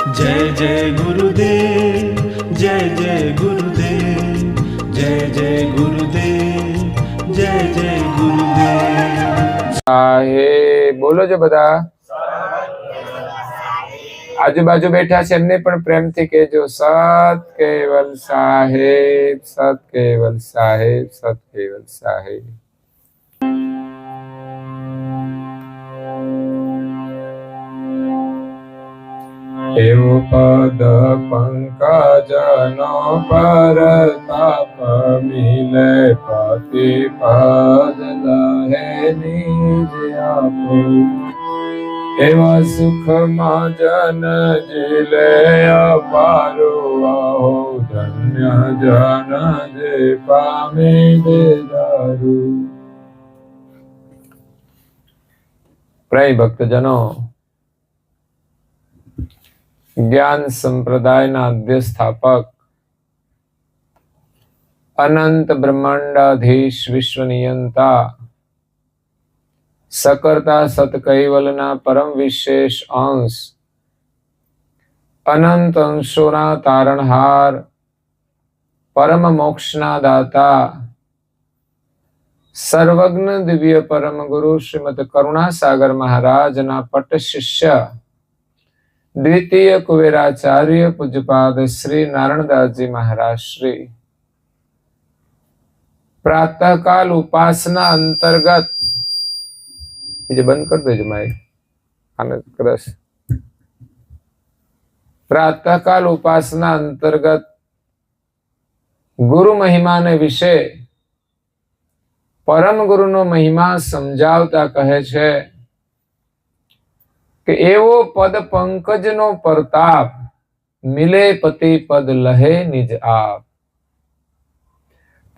जय जय गुरुदेव, जय जय गुरुदेव, जय जय गुरुदेव, जय जय गुरुदेव। साहेब बोलो जो बधा આજુબાજુ બેઠા છે એમને પણ પ્રેમથી કહેજો સત કેવલ સાહેબ, સત કેવલ સાહેબ, સત કેવલ સાહેબ. એવો પદ પંકજનો પરતાપ મિલે પતિ પદ લહે નિજ આપો એવા સુખમાં જન જીલે અપારો આહો ધન્ય જન જે પામે દેદારું. પ્રિય ભક્તજનો, જ્ઞાન સંપ્રદાયના અધ્યસ્થાપક અનંત બ્રહ્માંડાધીશ વિશ્વ નિયંતા सकर्ता सत कैवलना परम विशेष अंश अनंत अंशोना तारणहार परम मोक्षना दाता सर्वज्ञ दिव्य परम गुरु श्रीमद करुणा सागर महाराज ना पट शिष्य द्वितीय कुबेराचार्य पूज्यपाद श्री नारायणदास जी महाराज श्री प्रातः काल उपासना अंतर्गत बंद कर देજો माइक आने कदाच प्रातःकाल उपासना अंतर्गत गुरु महिमा ने विषय परम गुरु नो महिमा समझावता कहे छे के एवो पद पंकज नो प्रताप मिले पति पद लहे निज आप.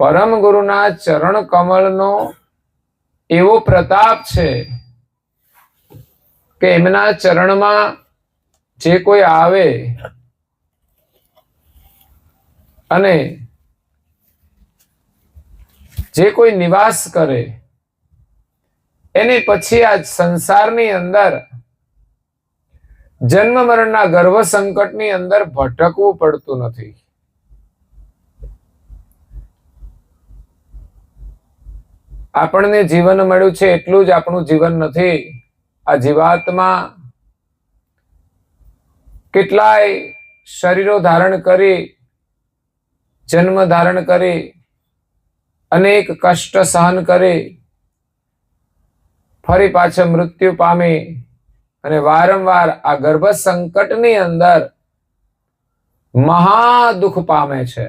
परम गुरु ना चरण कमल नो एवो प्रताप छे કે એમના ચરણમાં જે કોઈ આવે અને જે કોઈ નિવાસ કરે એની પછી આ સંસારની અંદર જન્મ મરણના ગર્ભ સંકટની અંદર ભટકવું પડતું નથી. આપણને જીવન મળ્યું છે એટલું જ આપણું જીવન નથી. આ જીવાત્મા કેટલાય શરીરો ધારણ કરી, જન્મ ધારણ કરી, અનેક કષ્ટ સહન કરી, ફરી પાછા મૃત્યુ પામી અને વારંવાર આ ગર્ભ સંકટની અંદર મહા દુઃખ પામે છે.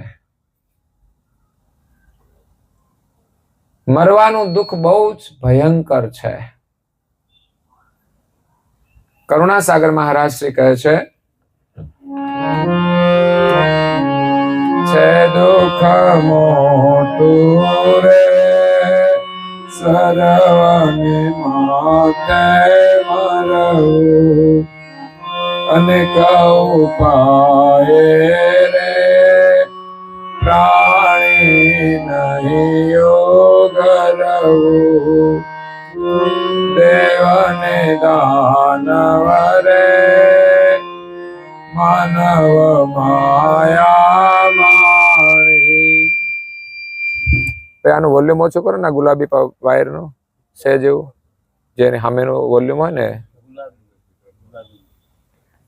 મરવાનું દુઃખ બહુ જ ભયંકર છે. કરુણા સાગર મહારાજ શ્રી કહે છે દુઃખ મોટું રે સર્વને માથે મરવું અને કહું પાયે રે પ્રાણી નહીં યોગ રહું દેવને દાનવરે માનવ માયા માણી. આનું વોલ્યુમ ઓછું કરો ને, ગુલાબી વાયર નો છે જેવું, જેની સામેનું વોલ્યુમ હોય ને,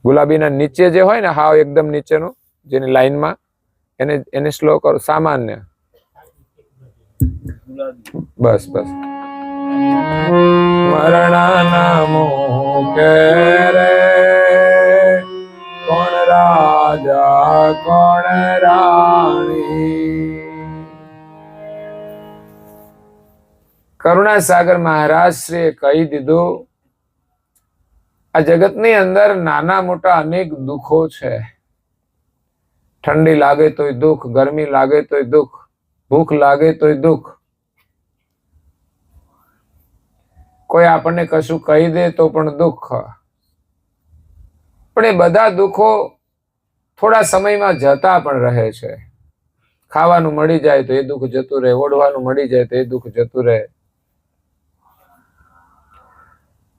ગુલાબી ના નીચે જે હોય ને, હાવ એકદમ નીચેનું જેની લાઈનમાં, એને સ્લો કરો, સામાન્ય. બસ બસ. મરણના મુકે રે કોણ રાજા કોણ રાણી. કરુણા સાગર મહારાજ શ્રીએ કહી દીધું, આ જગતની અંદર નાના મોટા અનેક દુઃખો છે. ઠંડી લાગે તોય દુઃખ, ગરમી લાગે તોય દુઃખ, ભૂખ લાગે તોય દુઃખ, કોઈ આપણને કશું કહી દે તો પણ દુઃખ. પણ એ બધા દુઃખો થોડા સમયમાં જતા પણ રહે છે. ખાવાનું મળી જાય તો એ દુઃખ જતું રહે, ઓઢવાનું મળી જાય તો એ દુઃખ જતું રહે.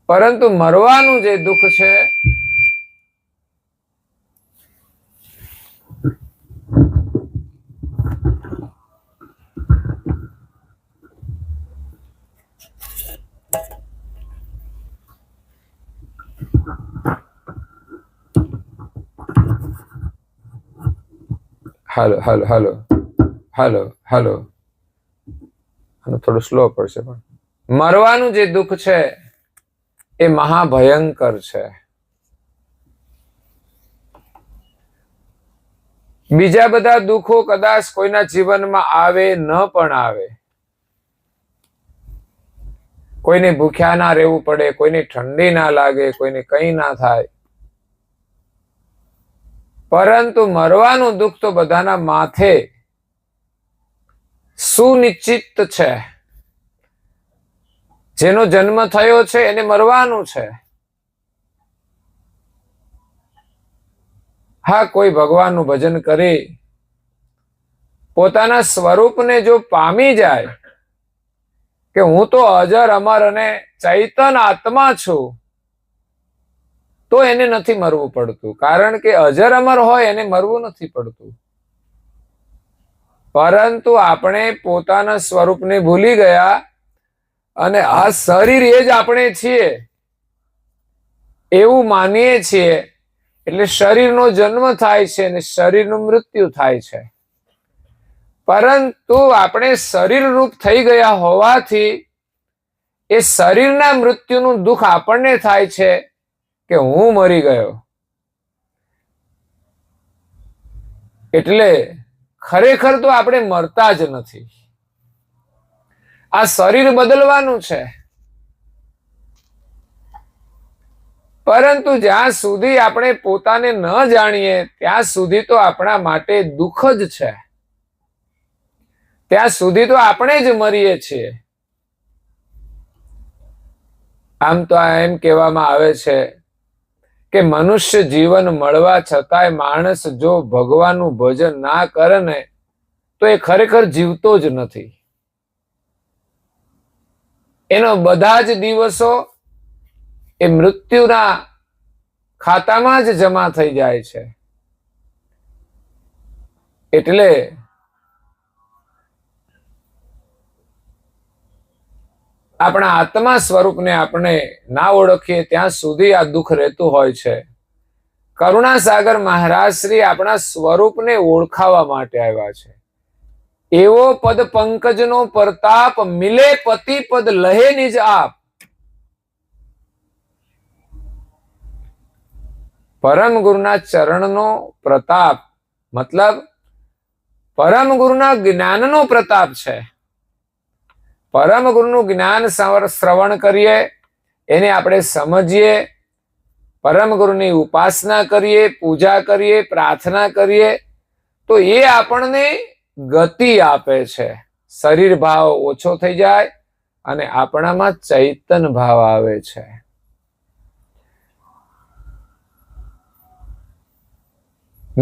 પરંતુ મરવાનું જે દુઃખ છે હાલો હાલો હાલો હાલો હાલો, આનું થોડું સ્લો પડશે, પણ મરવાનું જે દુઃખ છે એ મહાભયંકર છે. બીજા બધા દુઃખો કદાચ કોઈના જીવનમાં આવે ન પણ આવે, કોઈને ભૂખ્યા ના રહેવું પડે, કોઈને ઠંડી ના લાગે, કોઈને કંઈ ના થાય, પરંતુ મરવાનું દુઃખ તો બધાના માથે સુનિશ્ચિત છે. જેનો જન્મ થયો છે એને મરવાનું છે. હા, કોઈ ભગવાનનું ભજન કરી પોતાના સ્વરૂપને જો પામી જાય કે હું તો અજર અમર અને ચૈતન આત્મા છું, તો એને નથી મરવું પડતું. કારણ કે અજર અમર હોય એને મરવું નથી પડતું. પરંતુ આપણે પોતાના સ્વરૂપને ભૂલી ગયા અને આ શરીર એ જ આપણે છીએ એવું માનીએ છીએ. એટલે શરીરનો જન્મ થાય છે અને શરીરનું મૃત્યુ થાય છે. પરંતુ આપણે શરીર રૂપ થઈ ગયા હોવાથી એ શરીરના મૃત્યુનું દુઃખ આપણને થાય છે કે હું મરી ગયો. એટલે ખરેખર તો આપણે મરતા જ નથી. આ શરીર બદલવાનું છે, પરંતુ જ્યાં સુધી આપણે પોતાને ન જાણીએ ત્યાં સુધી તો આપણા માટે દુઃખ જ છે. ત્યાં સુધી તો આપણે જ મરીએ છીએ. આમ તો એમ કહેવામાં આવે છે કે મનુષ્ય જીવન મળવા છતાંય માણસ જો ભગવાનનું ભજન ના કરે ને તો એ ખરેખર જીવતો જ નથી. એનો બધા જ દિવસો એ મૃત્યુના ખાતામાં જ જમા થઈ જાય છે. એટલે આપણા આત્મા સ્વરૂપને આપણે ના ઓળખીએ ત્યાં સુધી આ દુઃખ રહેતું હોય છે. કરુણાસાગર મહારાજ શ્રી આપણા સ્વરૂપને ઓળખાવા માટે આવ્યા છે. એવો પદ પંકજનો પ્રતાપ, મિલે પતિ પદ લહે નિજ આપ. પરમ ગુરુના ચરણનો પ્રતાપ મતલબ પરમ ગુરુના જ્ઞાનનો પ્રતાપ છે. પરમ ગુરુનું જ્ઞાન શ્રવણ કરીએ, એને આપણે સમજીએ, પરમ ગુરુની ઉપાસના કરીએ, પૂજા કરીએ, પ્રાર્થના કરીએ, તો એ આપણને ગતિ આપે છે. શરીર ભાવ ઓછો થઈ જાય અને આપણામાં ચૈતન ભાવ આવે છે.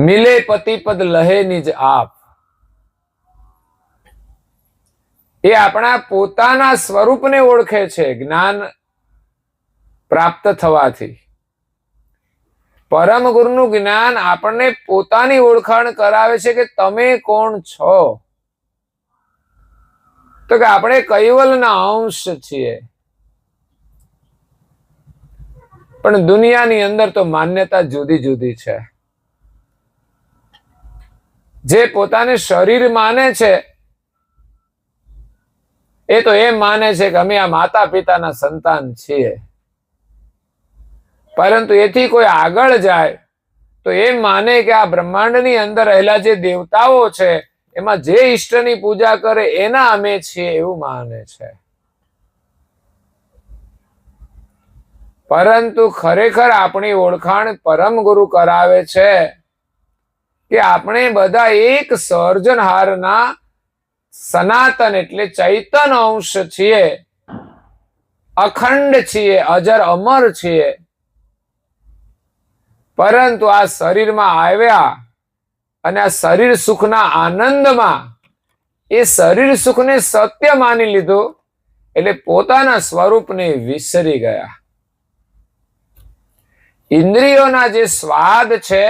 મિલે પતિપદ લહે નિજ આપ. એ આપણા પોતાના સ્વરૂપને ઓળખે છે જ્ઞાન પ્રાપ્ત થવાથી. પરમ ગુરુનું જ્ઞાન આપણને પોતાની ઓળખાણ કરાવે છે કે તમે કોણ છો. તો કે આપણે કૈવલના અંશ છીએ. પણ દુનિયાની અંદર તો માન્યતા જુદી જુદી છે. જે પોતાને શરીર માને છે એ તો એમ માને છે કે અમે આ માતા પિતાના સંતાન છીએ. પરંતુ એથી કોઈ આગળ જાય તો એમ માને કે આ બ્રહ્માંડની અંદર રહેલા જે દેવતાઓ છે એમાં જે ઈષ્ટની પૂજા કરે એના અમે છીએ એવું માને છે. પરંતુ ખરેખર આપણી ઓળખાણ પરમ ગુરુ કરાવે છે કે આપણે બધા એક સર્જનહારના સનાતન એટલે ચૈતન અંશ છીએ, અખંડ છીએ, અજર અમર છીએ. પરંતુ આ શરીરમાં આવ્યા અને આ શરીર સુખના આનંદમાં એ શરીર સુખને સત્ય માની લીધું એટલે પોતાના સ્વરૂપને વિસરી ગયા. ઇન્દ્રિયોના જે સ્વાદ છે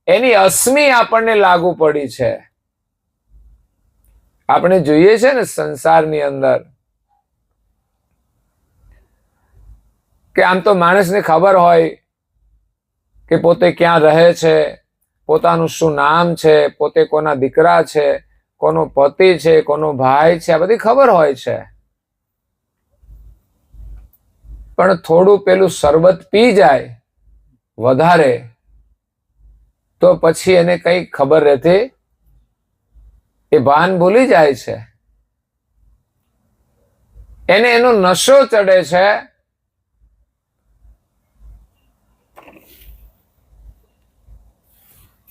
એની અસ્મિ આપણને લાગુ પડી છે. આપણે જોઈએ છે ને સંસારની અંદર કે આમ તો માણસને ખબર હોય કે પોતે ક્યાં રહે છે, પોતાનું શું નામ છે, પોતે કોના દીકરા છે, કોનો પતિ છે, કોનો ભાઈ છે, આ બધી ખબર હોય છે. પણ થોડું પેલું શરબત પી જાય વધારે તો પછી એને કઈ ખબર રહેતી, એ ભાન ભૂલી જાય છે. એને એનો નશો ચડે છે.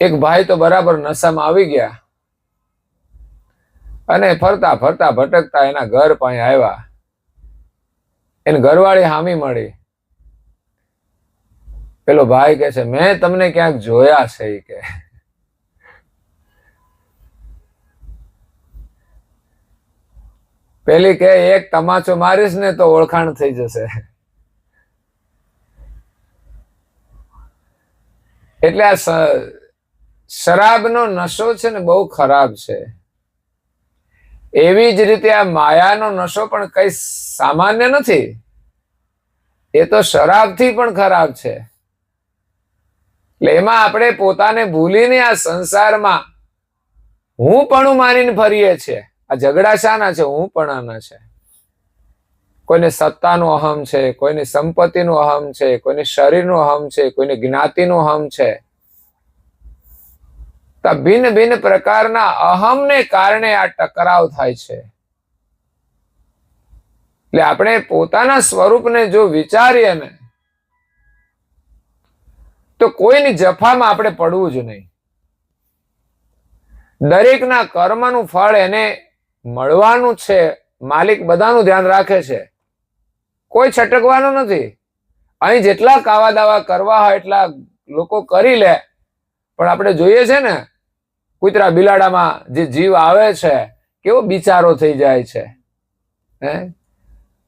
એક ભાઈ તો બરાબર નશામાં આવી ગયા અને ફરતા ફરતા ભટકતા એના ઘર પાસે આવ્યા. એને ઘરવાળી હામી મળી. પેલો ભાઈ કહે છે, મેં તમને ક્યાંક જોયા છે. ઈ કે પેલી કે એક તમાચો મારીશ ને તો ઓળખાણ થઈ જશે. એટલે આ શરાબનો નશો છે ને બહુ ખરાબ છે. એવી જ રીતે આ માયાનો નશો પણ કઈ સામાન્ય નથી. એ તો શરાબથી પણ ખરાબ છે. એટલે એમાં આપણે પોતાને ભૂલીને આ સંસારમાં હું પણ માનીને ફરીએ છીએ. આ ઝઘડા શાના છે? હું પણ છે. કોઈને સત્તાનો અહમ છે, કોઈને સંપત્તિનો અહમ છે, કોઈને શરીરનો અહમ છે, કોઈને જ્ઞાતિનો અહમ છે. તો ભિન્ન ભિન્ન પ્રકારના અહમને કારણે આ ટકરાવ થાય છે. એટલે આપણે પોતાના સ્વરૂપને જો વિચારીએ ને તો કોઈની જફામાં આપણે પડવું જ નહીં. દરેકના કર્મનું ફળ એને મળવાનું છે. માલિક બધાનું ધ્યાન રાખે છે. કોઈ છટકવાનું નથી. અહીં જેટલા કાવા દાવા કરવા હોય એટલા લોકો કરી લે, પણ આપણે જોઈએ છે ને કૂતરા બિલાડામાં જે જીવ આવે છે કેવો બિચારો થઈ જાય છે.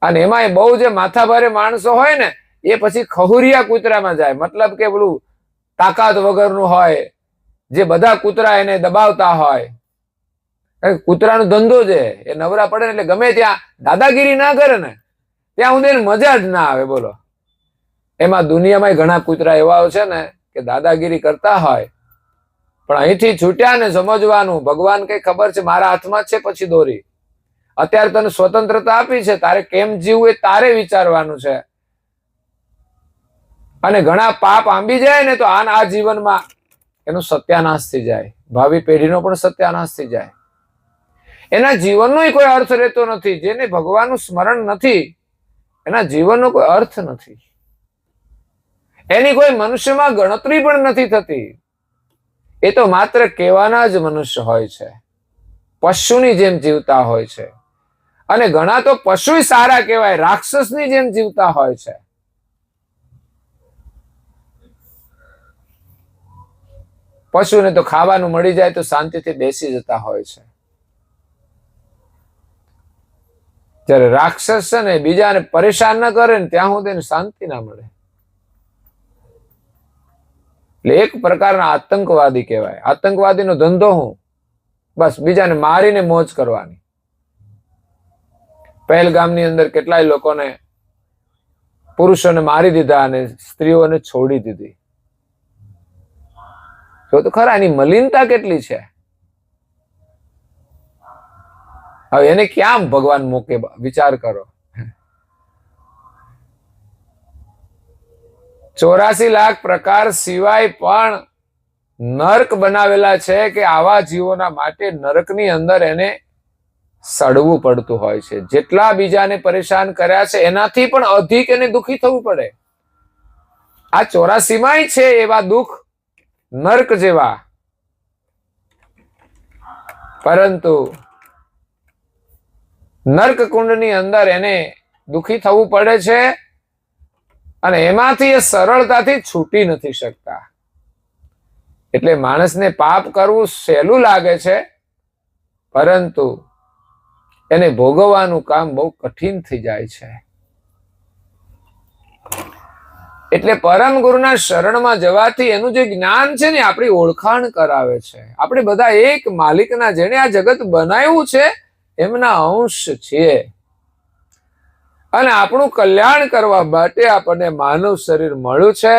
અને એમાં બહુ જે માથાભારે માણસો હોય ને એ પછી ખહુરિયા કૂતરામાં જાય. મતલબ કે પેલું તાકાત વગરનું હોય, જે બધા કૂતરા એને દબાવતા હોય. કૂતરાનો ધંધો છે, એ નવરા પડે ને એટલે ગમે ત્યાં દાદાગીરી ના કરે ને ત્યાં સુધી મજા જ ના આવે. બોલો, એમાં દુનિયામાં ઘણા કૂતરા એવા છે ને કે દાદાગીરી કરતા હોય, પણ અહીંથી છૂટ્યા ને સમજવાનું ભગવાન કઈ ખબર છે મારા હાથમાં છે પછી દોરી. અત્યારે તને સ્વતંત્રતા આપી છે, તારે કેમ જીવવું એ તારે વિચારવાનું છે. અને ઘણા પાપ આંબી જાય ને તો આ જીવનમાં એનો સત્યાનાશ થઈ જાય, ભાવિ પેઢીનો પણ સત્યાનાશ થઈ જાય. એના જીવનનો કોઈ અર્થ રહેતો નથી. જેને ભગવાનનું સ્મરણ નથી એના જીવનનો કોઈ અર્થ નથી. એની કોઈ મનુષ્યમાં ગણતરી પણ નથી થતી. એ તો માત્ર કહેવાના જ મનુષ્ય હોય છે, પશુની જેમ જીવતા હોય છે. અને ઘણા તો પશુ સારા કહેવાય, રાક્ષસની જેમ જીવતા હોય છે. પશુને તો ખાવાનું મળી જાય તો શાંતિથી બેસી જતા હોય છે, જ્યારે રાક્ષસ છે ને બીજાને પરેશાન ન કરે ને ત્યાં સુધી શાંતિ ના મળે. એટલે એક પ્રકારના આતંકવાદી કહેવાય. આતંકવાદીનો ધંધો હું બસ બીજાને મારીને મોજ કરવાની. પહેલગામની અંદર કેટલાય લોકોને પુરુષોને મારી દીધા અને સ્ત્રીઓને છોડી દીધી. તો ખરા એની મલિનતા કેટલી છે. હવે એને ક્યાં ભગવાન મૂકે? વિચાર કરો. 84 લાખ પ્રકાર સિવાય પણ નરક બનાવેલા છે કે આવા જીવોના માટે નરકની અંદર એને સડવું પડતું હોય છે. જેટલા બીજાને પરેશાન કર્યા છે એનાથી પણ અધિક એને દુઃખી થવું પડે. આ 84 માં છે એવા દુઃખ નર્ક જેવા, પરંતુ નર્ક કુંડની અંદર એને દુઃખી થવું પડે છે અને એમાંથી એ સરળતાથી છૂટી નથી શકતા. એટલે માણસને પાપ કરવું સહેલું લાગે છે, પરંતુ એને ભોગવવાનું કામ બહુ કઠિન થઈ જાય છે. એટલે પરમ ગુરુના શરણમાં જવાથી એનું જે જ્ઞાન છે ને આપણી ઓળખાણ કરાવે છે. આપણે બધા એક માલિકના, જેણે આ જગત બનાવ્યું છે એમના અંશ છીએ. અને આપણું કલ્યાણ કરવા માટે આપણને માનવ શરીર મળ્યું છે.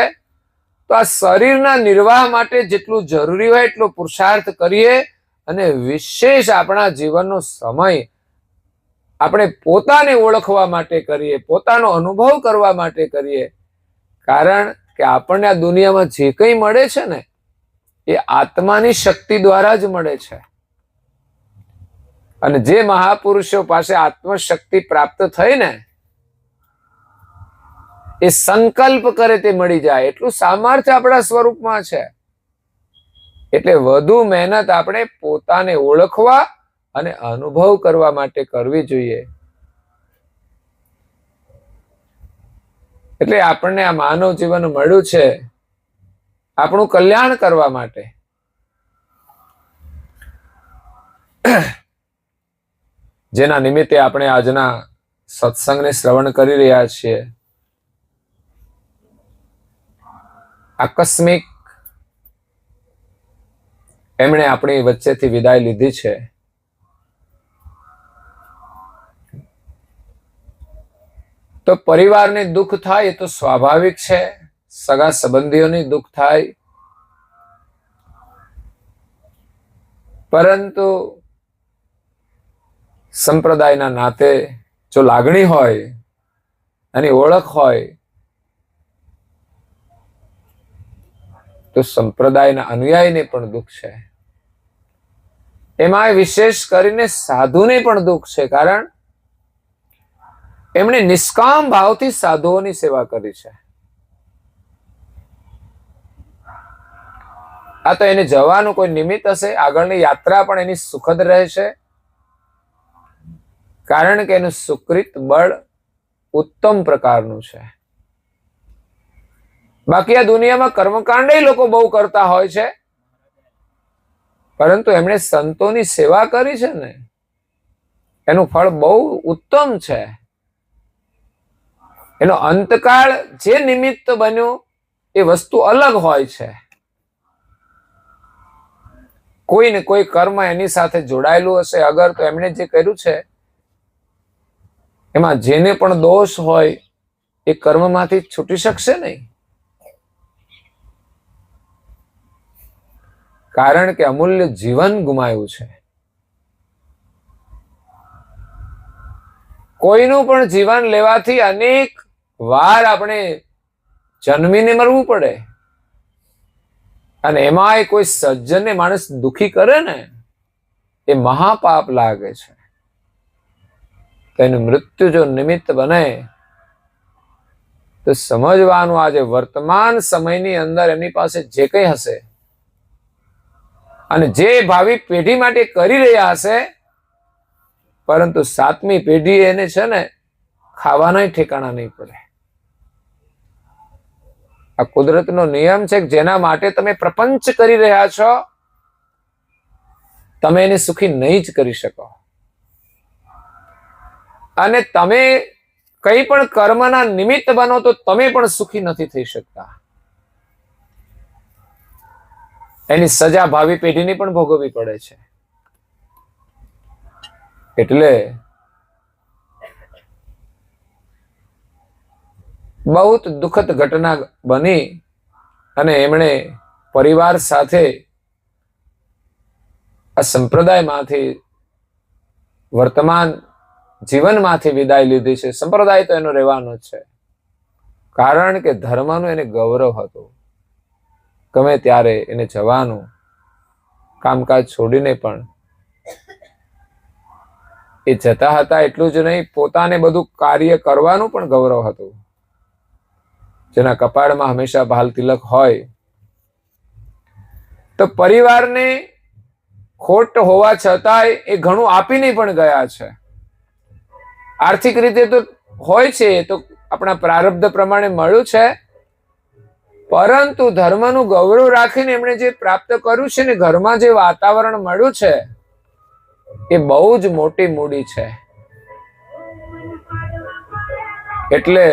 તો આ શરીરના નિર્વાહ માટે જેટલું જરૂરી હોય એટલો પુરુષાર્થ કરીએ અને વિશેષ આપણા જીવનનો સમય આપણે પોતાને ઓળખવા માટે કરીએ, પોતાનો અનુભવ કરવા માટે કરીએ. કારણ કે આપણને આ દુનિયામાં જે કંઈ મળે છે ને એ આત્માની શક્તિ દ્વારા જ મળે છે. અને જે મહાપુરુષો પાસે આત્મશક્તિ પ્રાપ્ત થઈ ને એ સંકલ્પ કરે તે મળી જાય એટલું સામર્થ્ય આપણા સ્વરૂપમાં છે. એટલે વધુ મહેનત આપણે પોતાને ઓળખવા અને અનુભવ કરવા માટે કરવી જોઈએ. એટલે આપણને આ માનવ જીવન મળ્યું છે આપણું કલ્યાણ કરવા માટે. જેના નિમિત્તે આપણે આજના સત્સંગને શ્રવણ કરી રહ્યા છીએ. આકસ્મિક એમણે આપણી વચ્ચેથી વિદાય લીધી છે. તો પરિવારને દુઃખ થાય એ તો સ્વાભાવિક છે, સગા સંબંધીઓને દુઃખ થાય, પરંતુ સંપ્રદાયના નાતે જો લાગણી હોય અને ઓળખ હોય તો સંપ્રદાયના અનુયાયીને પણ દુઃખ છે. એમાં વિશેષ કરીને સાધુને પણ દુઃખ છે, કારણ એમણે નિષ્કામ ભાવથી સાધુઓની સેવા કરી છે. આ તો એને જવાનું કોઈ નિમિત્ત હશે, આગળની યાત્રા પણ એની સુખદ રહેશે, કારણ કે એનું સુકૃત બળ ઉત્તમ પ્રકારનું છે. બાકી આ દુનિયામાં કર્મકાંડ લોકો બહુ કરતા હોય છે, પરંતુ એમણે સંતોની સેવા કરી છે ને એનું ફળ બહુ ઉત્તમ છે. એનો અંતકાળ જે નિમિત્ત બન્યું એ વસ્તુ અલગ હોય છે. કોઈ ને કોઈ કર્મ એની સાથે જોડાયેલું હશે અગર, તો એમણે જે કર્યું છે એમાં જેને પણ દોષ હોય એ કર્મમાંથી છૂટી શકશે નહીં, કારણ કે અમૂલ્ય જીવન ગુમાવ્યું છે. કોઈનું પણ જીવન લેવાથી અનેક વાર આપણે જન્મીને મરવું પડે, અને એમાંય કોઈ સજ્જનને માણસ દુખી કરે ને એ મહાપાપ લાગે છે. તેનું મૃત્યુ જો નિમિત્ત બને તો સમજવાનું આજે વર્તમાન સમયની અંદર એમની પાસે જે કંઈ હશે અને જે ભાવિ પેઢી માટે કરી રહ્યા હશે, પરંતુ સાતમી પેઢી એને છે ને ખાવાના ઠેકાણા નહીં પડે. આ કુદરતનો નિયમ છે કે જેના માટે તમે પ્રપંચ કરી રહ્યા છો તમે એને સુખી નહીં જ કરી શકો. અને તમે કંઈ પણ કર્મના નિમિત્ત બનો તો તમે પણ સુખી નથી થઈ શકતા. એની સજા ભાવિ પેઢીની પણ ભોગવવી પડે છે. એટલે બહુ દુઃખદ ઘટના બની અને એમણે પરિવાર સાથે આ સંપ્રદાયમાંથી વર્તમાન જીવનમાંથી વિદાય લીધી છે. સંપ્રદાય તો એનો રહેવાનો જ છે, કારણ કે ધર્મનું એને ગૌરવ હતું. ગમે ત્યારે એને જવાનું, કામકાજ છોડીને પણ એ જતા હતા. એટલું જ નહીં, પોતાને બધું કાર્ય કરવાનું પણ ગૌરવ હતું. જેના કપાળમાં હંમેશા ભાલ તિલક હોય, તો પરિવારને ખોટ હોવા છતાંય એ ઘણું આપીને પણ ગયા છે. આર્થિક રીતે તો હોય છે, એ તો આપણા પ્રારબ્ધ પ્રમાણે મળ્યું છે, પરંતુ ધર્મનું ગૌરવ રાખીને એમણે જે પ્રાપ્ત કર્યું છે ને, ઘરમાં જે વાતાવરણ મળ્યું છે એ બહુ જ મોટી મૂડી છે. એટલે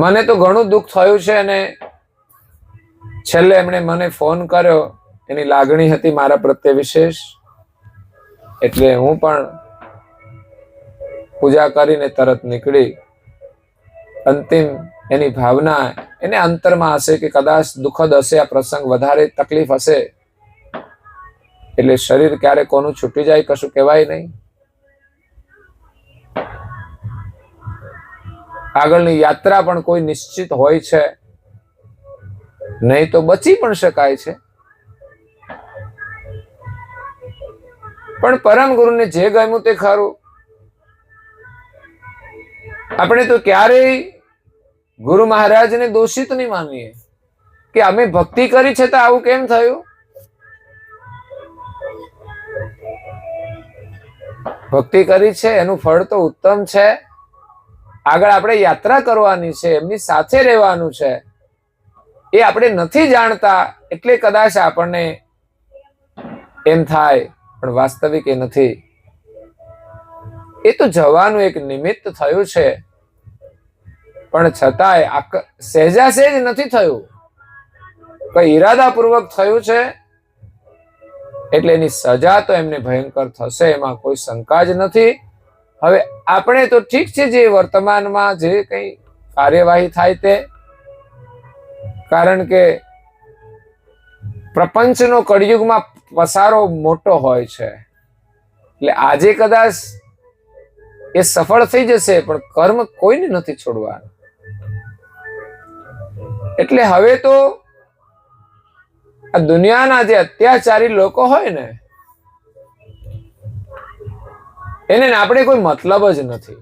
મને તો ઘણું દુઃખ થયું છે. અને છેલ્લે એમણે મને ફોન કર્યો, એની લાગણી હતી મારા પ્રત્યે વિશેષ, એટલે હું પણ પૂજા કરીને તરત નીકળી. અંતિમ એની ભાવના એને અંતરમાં હશે કે કદાચ દુઃખદ હશે, આ પ્રસંગ વધારે તકલીફ હશે, એટલે શરીર ક્યારે કોનું છૂટી જાય કશું કહેવાય નહીં. આગળની યાત્રા પણ કોઈ નિશ્ચિત હોય છે નહીં, તો બચી પણ શકાય છે. પણ પરમ ગુરુને જે ગમ્યું તે ખરું. આપણે તો ક્યારેય ગુરુ મહારાજને દોષિત નહીં માનીએ કે અમે ભક્તિ કરી છે તો આવું કેમ થયું. ભક્તિ કરી છે એનું ફળ તો ઉત્તમ છે. આગળ આપણે યાત્રા કરવાની છે, એમની સાથે રહેવાનું છે, એ આપણે નથી જાણતા એટલે કદાચ આપણને એમ થાય, પણ વાસ્તવિક એ નથી. એ તો જવાનું એક નિમિત્ત થયું છે, પણ છતાંય સહેજા સહેજ નથી થયું, કઈ ઈરાદાપૂર્વક થયું છે, એટલે એની સજા તો એમને ભયંકર થશે, એમાં કોઈ શંકા જ નથી. હવે આપણે તો ઠીક છે જે વર્તમાનમાં જે કઈ કાર્યવાહી થાય તે, કારણ કે પ્રપંચનો કળિયુગમાં પસારો મોટો હોય છે, એટલે આજે કદાચ એ સફળ થઈ જશે, પણ કર્મ કોઈને નથી છોડવાનું. એટલે હવે તો આ દુનિયાના જે અત્યાચારી લોકો હોય ને, એને આપણે કોઈ મતલબ જ નથી.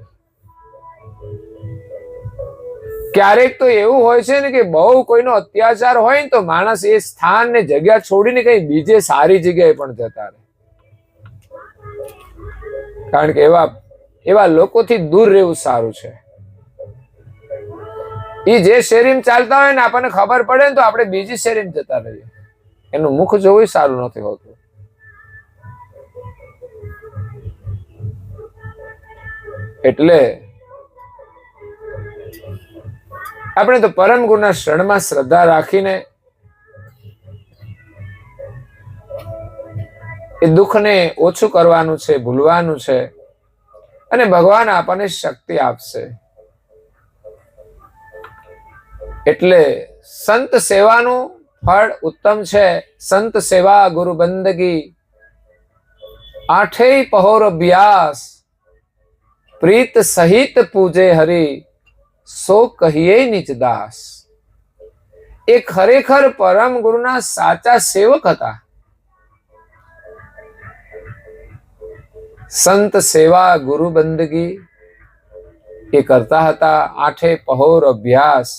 ક્યારેક તો એવું હોય છે ને કે બહુ કોઈનો અત્યાચાર હોય ને તો માણસ એ સ્થાન ને જગ્યા છોડીને કઈ બીજે સારી જગ્યાએ પણ જતા રહે, કારણ કે એવા લોકોથી દૂર રહેવું સારું છે. એ જે શેરીમાં ચાલતા હોય ને આપણને ખબર પડે ને તો આપણે બીજી શેરીમાં જતા રહીએ, એનું મુખ જોવું સારું નથી હોતું. એટલે આપણે તો પરમ ગુરુના શરણમાં શ્રદ્ધા રાખીને એ દુઃખને ઓછું કરવાનું છે, ભૂલવાનું છે, અને ભગવાન આપણને શક્તિ આપશે. એટલે સંત સેવાનું ફળ ઉત્તમ છે. સંત સેવા ગુરુ બંદગી, આઠેય પહોર અભ્યાસ, પ્રીત સહિત પૂજે હરિ, સો કહીએ નિજ દાસ. એ ખરેખર પરમ ગુરુના સાચા સેવક હતા. સંત સેવા ગુરુ બંદગી એ કરતા હતા. આઠે પહોર અભ્યાસ,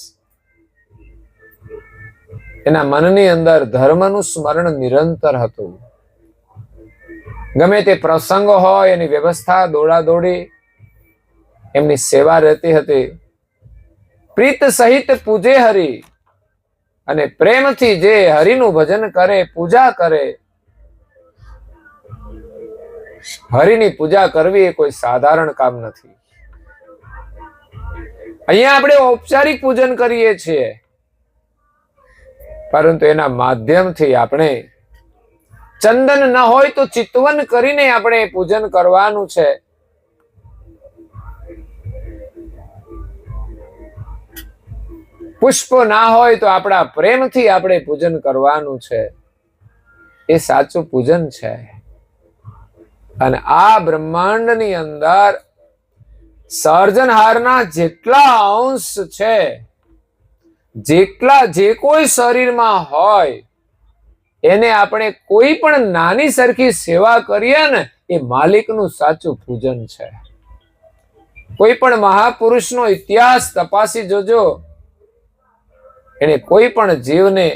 એના મનની અંદર ધર્મનું સ્મરણ નિરંતર હતું. ગમે તે પ્રસંગ હોય એની વ્યવસ્થા દોડાદોડી, એમની સેવા રહેતી હતી. પ્રીત સહિત પૂજે હરિ, અને પ્રેમથી જે હરિનું ભજન કરે, પૂજા કરે. હરિની પૂજા કરવી એ કોઈ સાધારણ કામ નથી. અહીંયા આપણે ઔપચારિક પૂજન કરીએ છીએ, પરંતુ એના માધ્યમથી આપણે ચંદન ન હોય તો ચિતવન કરીને આપણે પૂજન કરવાનું છે. પુષ્પ ના હોય તો આપણા પ્રેમથી આપણે પૂજન કરવાનું છે. એ સાચું પૂજન છે. અને આ બ્રહ્માંડની અંદર સર્જનહારના જેટલા અંશ છે, જેટલા જે કોઈ શરીરમાં હોય, એને આપણે કોઈ પણ નાની સરખી સેવા કરીએ ને, એ માલિકનું સાચું પૂજન છે. કોઈ પણ મહાપુરુષનો ઇતિહાસ તપાસી જોજો, એને કોઈ પણ જીવને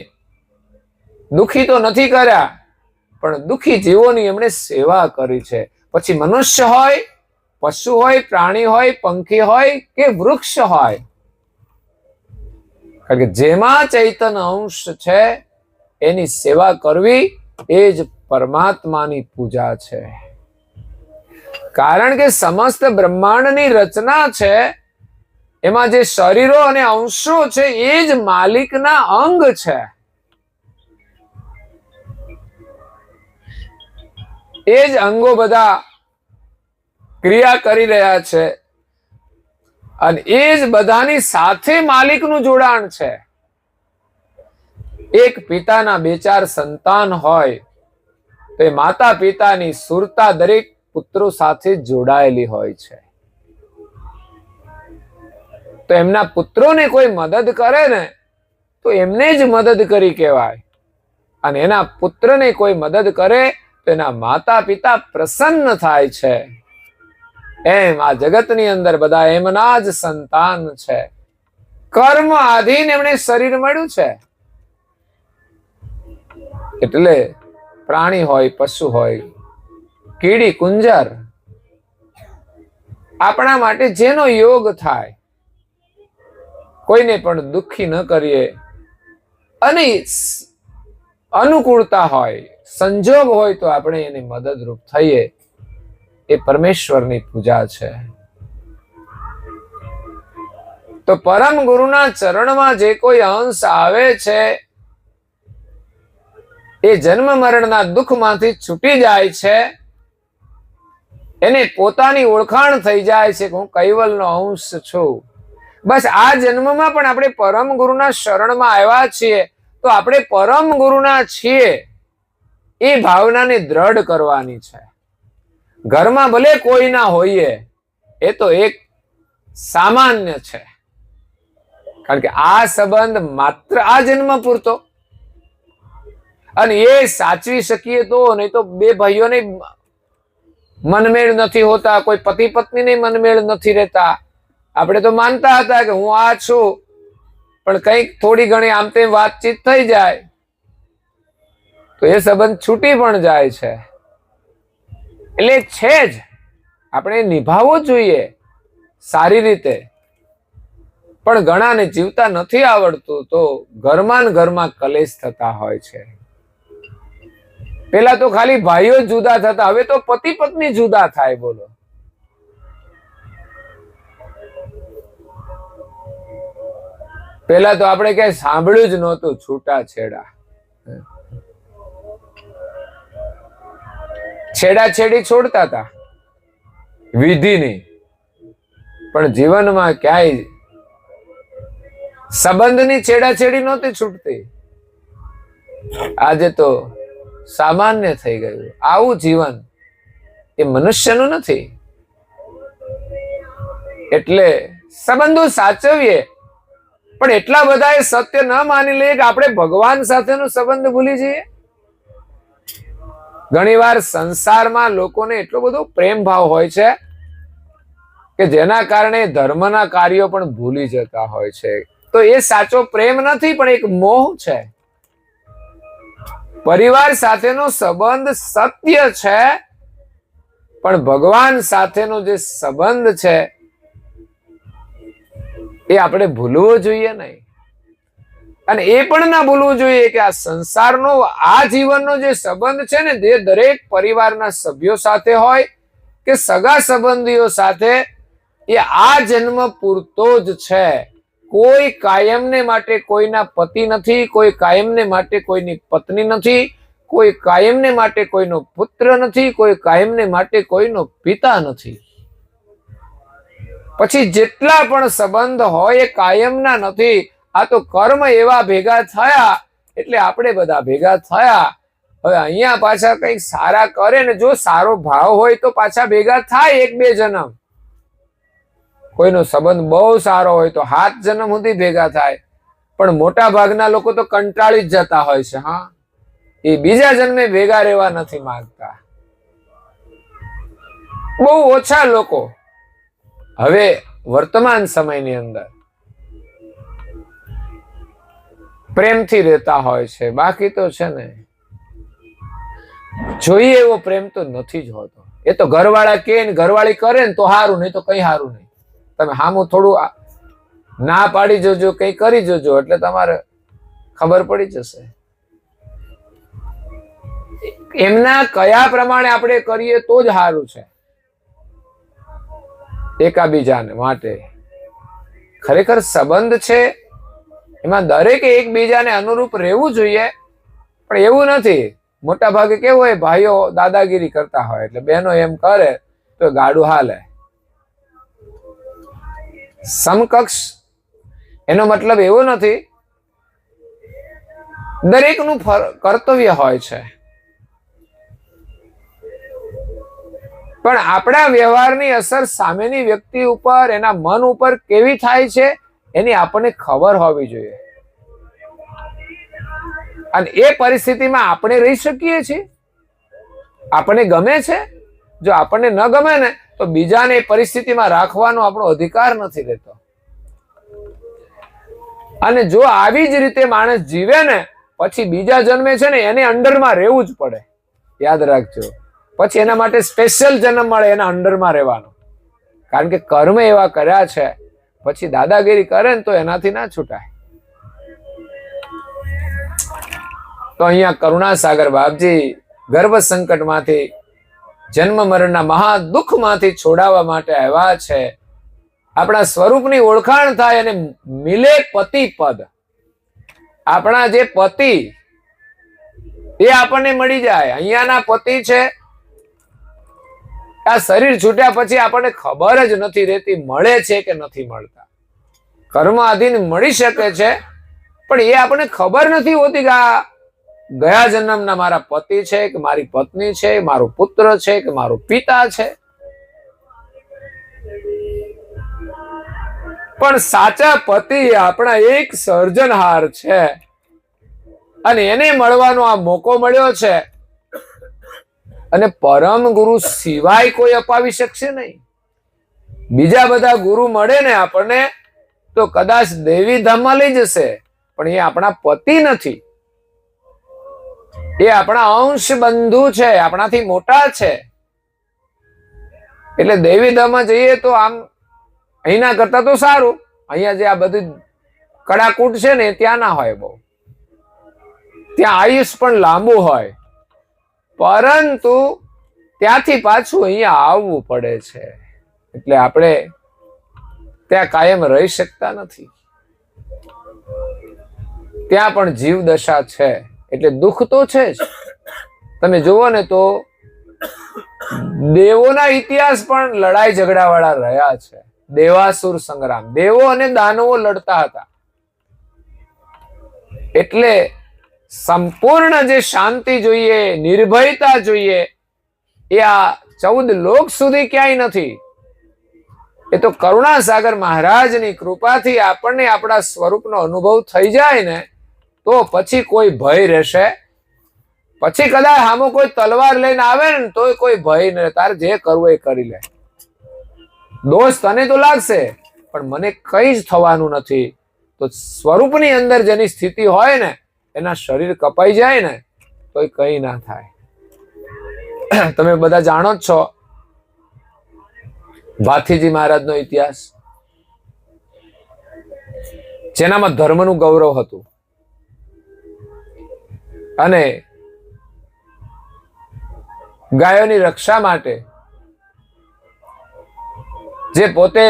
દુખી તો નથી કર્યા, પણ દુખી જીવોની એમણે સેવા કરી છે. પછી મનુષ્ય હોય, પશુ હોય, પ્રાણી હોય, પંખી હોય કે વૃક્ષ હોય, કારણ કે જેમાં ચૈતન્ય અંશ છે એની સેવા કરવી એ જ પરમાત્માની પૂજા છે. કારણ કે સમસ્ત બ્રહ્માંડની રચના છે, એમાં જે શરીરો અને અંશો છે એ જ માલિકના અંગ છે. એ જ અંગો બધા ક્રિયા કરી રહ્યા છે. અને એ જ બધાની સાથે માલિકનું જોડાણ છે. એક પિતાના 2-4 સંતાન હોય તો એ માતા પિતાની સુરતા દરેક પુત્રો સાથે જોડાયેલી હોય છે. તો એમના પુત્રોને કોઈ મદદ કરે ને તો એમને જ મદદ કરી કહેવાય, અને એના પુત્રને કોઈ મદદ કરે તો એના માતા પિતા પ્રસન્ન થાય છે. એમ આ જગતની અંદર બધા એમના જ સંતાન છે. કર્મ આધીન એમણે શરીર મળ્યું છે. એટલે પ્રાણી હોય, પશુ હોય, કીડી કુંજર, આપણા માટે જેનો યોગ થાય, કોઈને પણ દુઃખી ન કરીએ, અને અનુકૂળતા હોય, સંજોગ હોય તો આપણે એને મદદરૂપ થઈએ. એ પરમેશ્વરની પૂજા છે. તો પરમ ગુરુના ચરણમાં જે કોઈ અંશ આવે છે એ જન્મ મરણના દુઃખમાંથી છૂટી જાય છે. એને પોતાની ઓળખાણ થઈ જાય છે કે હું કૈવલનો અંશ છું. બસ આ જન્મમાં પણ આપણે પરમ ગુરુના શરણમાં આવ્યા છીએ તો આપણે પરમ ગુરુના છીએ એ ભાવનાને દ્રઢ કરવાની છે. ઘરમાં ભલે કોઈ ના હોઈએ, એ તો એક સામાન્ય છે, કારણ કે આ સંબંધ માત્ર આ જન્મ પૂરતો, અને એ સાચવી શકીએ તો. નહીં તો બે ભાઈઓને મનમેળ નથી હોતા, કોઈ પતિ પત્નીને મનમેળ નથી રહેતા. આપણે તો માનતા હતા કે હું આ છું, પણ કંઈક થોડી ઘણી આમ તેમ વાતચીત થઈ જાય તો એ સંબંધ છૂટી પણ જાય છે. એટલે છે જ, આપણે નિભાવવો જોઈએ સારી રીતે. પણ ઘણાને જીવતા નથી આવડતું તો ઘરમાં ને ઘરમાં કલેશ થતા હોય છે. પેલા તો ખાલી ભાઈઓ જ જુદા થતા, હવે તો પતિ પત્ની જુદા થાય. બોલો, પેલા તો આપણે ક્યાંય સાંભળ્યું જ નહોતું છૂટાછેડા. છેડાછેડી છોડતા હતા વિધિની, પણ જીવનમાં ક્યાંય સંબંધની છેડાછેડી નહોતી છૂટતી. આજે તો સામાન્ય થઈ ગયું. આવું જીવન એ મનુષ્યનું નથી. એટલે સંબંધો સાચવીએ, પણ એટલા બધા એ સત્ય ન માની લઈએ કે આપણે ભગવાન સાથેનો સંબંધ ભૂલી જઈએ. ઘણીવાર સંસારમાં લોકોને એટલો બધો પ્રેમ ભાવ હોય છે કે જેના કારણે ધર્મના કાર્યો પણ ભૂલી જતા હોય છે. તો એ સાચો પ્રેમ નથી, પણ એક મોહ છે. પરિવાર સાથેનો સંબંધ સત્ય છે, પણ ભગવાન સાથેનો જે સંબંધ છે એ આપણે ભૂલવો જોઈએ નહીં. અને એ પણ ના ભૂલવું જોઈએ કે આ સંસારનો, આ જીવનનો જે સંબંધ છે ને, જે દરેક પરિવારના સભ્યો સાથે હોય કે સગા સંબંધીઓ સાથે, એ આ જન્મ પૂરતો જ છે. કોઈ કાયમને માટે કોઈના પતિ નથી, કોઈ કાયમને માટે કોઈની પત્ની નથી, કોઈ કાયમને માટે કોઈનો પુત્ર નથી, કોઈ કાયમને માટે કોઈનો પિતા નથી. પછી જેટલા પણ સંબંધ હોય એ કાયમના નથી. આ તો કર્મ એવા ભેગા થયા એટલે આપણે બધા ભેગા થયા. હવે અહીંયા પાછા કંઈક સારા કરે ને, જો સારો ભાવ હોય તો પાછા ભેગા થાય 1-2 જન્મ. કોઈનો સંબંધ બહુ સારો હોય તો 7 જન્મ સુધી ભેગા થાય, પણ મોટા ભાગના લોકો તો કંટાળી જ જતા હોય છે. હા, એ બીજા જન્મે ભેગા રહેવા નથી માંગતા. બહુ ઓછા લોકો હવે વર્તમાન સમયની અંદર પ્રેમથી રહેતા હોય છે. બાકી તો છે ને, જોઈએ એવો પ્રેમ તો નથી જ હોતો. એ તો ઘરવાળા કે ને ઘરવાળી કરે ને તો સારું, નહીં તો કઈ સારું નહીં. તમે હામું થોડું ના પાડી જોજો, કઈ કરી જોજો, એટલે તમારે ખબર પડી જશે. એમના કયા પ્રમાણે આપણે કરીએ તો જ સારું છે એકાબીજાને માટે. ખરેખર સંબંધ છે એમાં દરેકે એકબીજાને અનુરૂપ રહેવું જોઈએ, પણ એવું નથી. મોટા ભાગે કેવું હોય, ભાઈઓ દાદાગીરી કરતા હોય એટલે બહેનો એમ કરે તો ગાડું હાલે. સમકક્ષ એનો મતલબ એવો નથી, દરેકનું કર્તવ્ય હોય છે, પણ આપણા વ્યવહારની અસર સામેની વ્યક્તિ ઉપર, એના મન ઉપર કેવી થાય છે એની આપણને ખબર હોવી જોઈએ. અને એ પરિસ્થિતિમાં આપણે રહી શકીએ છીએ. આપણને ગમે છે, જો આપણને ન ગમે ને તો બીજાને એ પરિસ્થિતિમાં રાખવાનો આપણો અધિકાર નથી રહેતો. અને જો આવી જ રીતે માણસ જીવે ને પછી બીજા જન્મે છે ને એને અંડરમાં રહેવું જ પડે. યાદ રાખજો, પછી એના માટે સ્પેશિયલ જન્મ મળે એના અંડરમાં રહેવાનો. કારણ કે કર્મ એવા કર્યા છે, પછી દાદાગીરી કરે ને તો એનાથી ના છૂટાય. તો અહીંયા કરુણાસાગર બાપજી ગર્ભ સંકટમાંથી, જન્મ મરણના મહા દુઃખમાંથી છોડાવવા માટે આવ્યા છે. આપણા સ્વરૂપની ઓળખાણ થાય અને મિલે પતિ પદ. આપણા જે પતિ એ આપણને મળી જાય. અહીંયાના પતિ છે, આ શરીર છૂટ્યા પછી આપણને ખબર જ નથી રહેતી મળે છે કે નથી મળતા. કર્મ આધીન મળી શકે છે, પણ એ આપણને ખબર નથી હોતી કે આ ગયા જન્મના મારા પતિ છે કે મારી પત્ની છે, મારો પુત્ર છે કે મારો પિતા છે. પણ સાચા પતિ આપણા એક સર્જનહાર છે, અને એને મળવાનો આ મોકો મળ્યો છે. અને પરમ ગુરુ સિવાય કોઈ અપાવી શકશે નહીં. બીજા બધા ગુરુ મળે ને આપણને તો કદાચ દેવી ધામમાં લઈ જશે, પણ એ આપણા પતિ નથી. એ આપણા અંશ બંધુ છે, આપણાથી મોટા છે. એટલે દેવી ધામમાં જઈએ તો આમ અહીંના કરતા તો સારું. અહીંયા જે આ બધું કડાકૂટ છે ને ત્યાં ના હોય બહુ. ત્યાં આયુષ પણ લાંબુ હોય, પરંતુ ત્યાંથી પાછું અહીંયા આવવું પડે છે. એટલે આપણે ત્યાં કાયમ રહી શકતા નથી. ત્યાં પણ જીવ દશા છે, એટલે દુઃખ તો છે જ. તમે જુઓ ને તો દેવોના ઇતિહાસ પણ લડાઈ ઝઘડા વાળા રહ્યા છે. દેવાસુર સંગ્રામ, દેવો અને દાનવો લડતા હતા. એટલે સંપૂર્ણ જે શાંતિ જોઈએ, નિર્ભયતા જોઈએ, એ આ 14 લોક સુધી ક્યાંય નથી. એ તો કરુણાસાગર મહારાજની કૃપાથી આપણને આપણા સ્વરૂપનો અનુભવ થઈ જાય ને તો પછી કોઈ ભય રહેશે. પછી કદાચ સામો કોઈ તલવાર લઈને આવે ને તો કોઈ ભય નહીં. તારે જે કરવું એ કરી લે. દોષ તને તો લાગશે, પણ મને કઈ જ થવાનું નથી. તો સ્વરૂપની અંદર જેની સ્થિતિ હોય ને, એના શરીર કપાઈ જાય ને તો કઈ ના થાય. તમે બધા જાણો જ છો ભાથીજી મહારાજનો ઇતિહાસ, જેનામાં ધર્મનું ગૌરવ હતું. અને ગાયોની રક્ષા માટે જે પોતે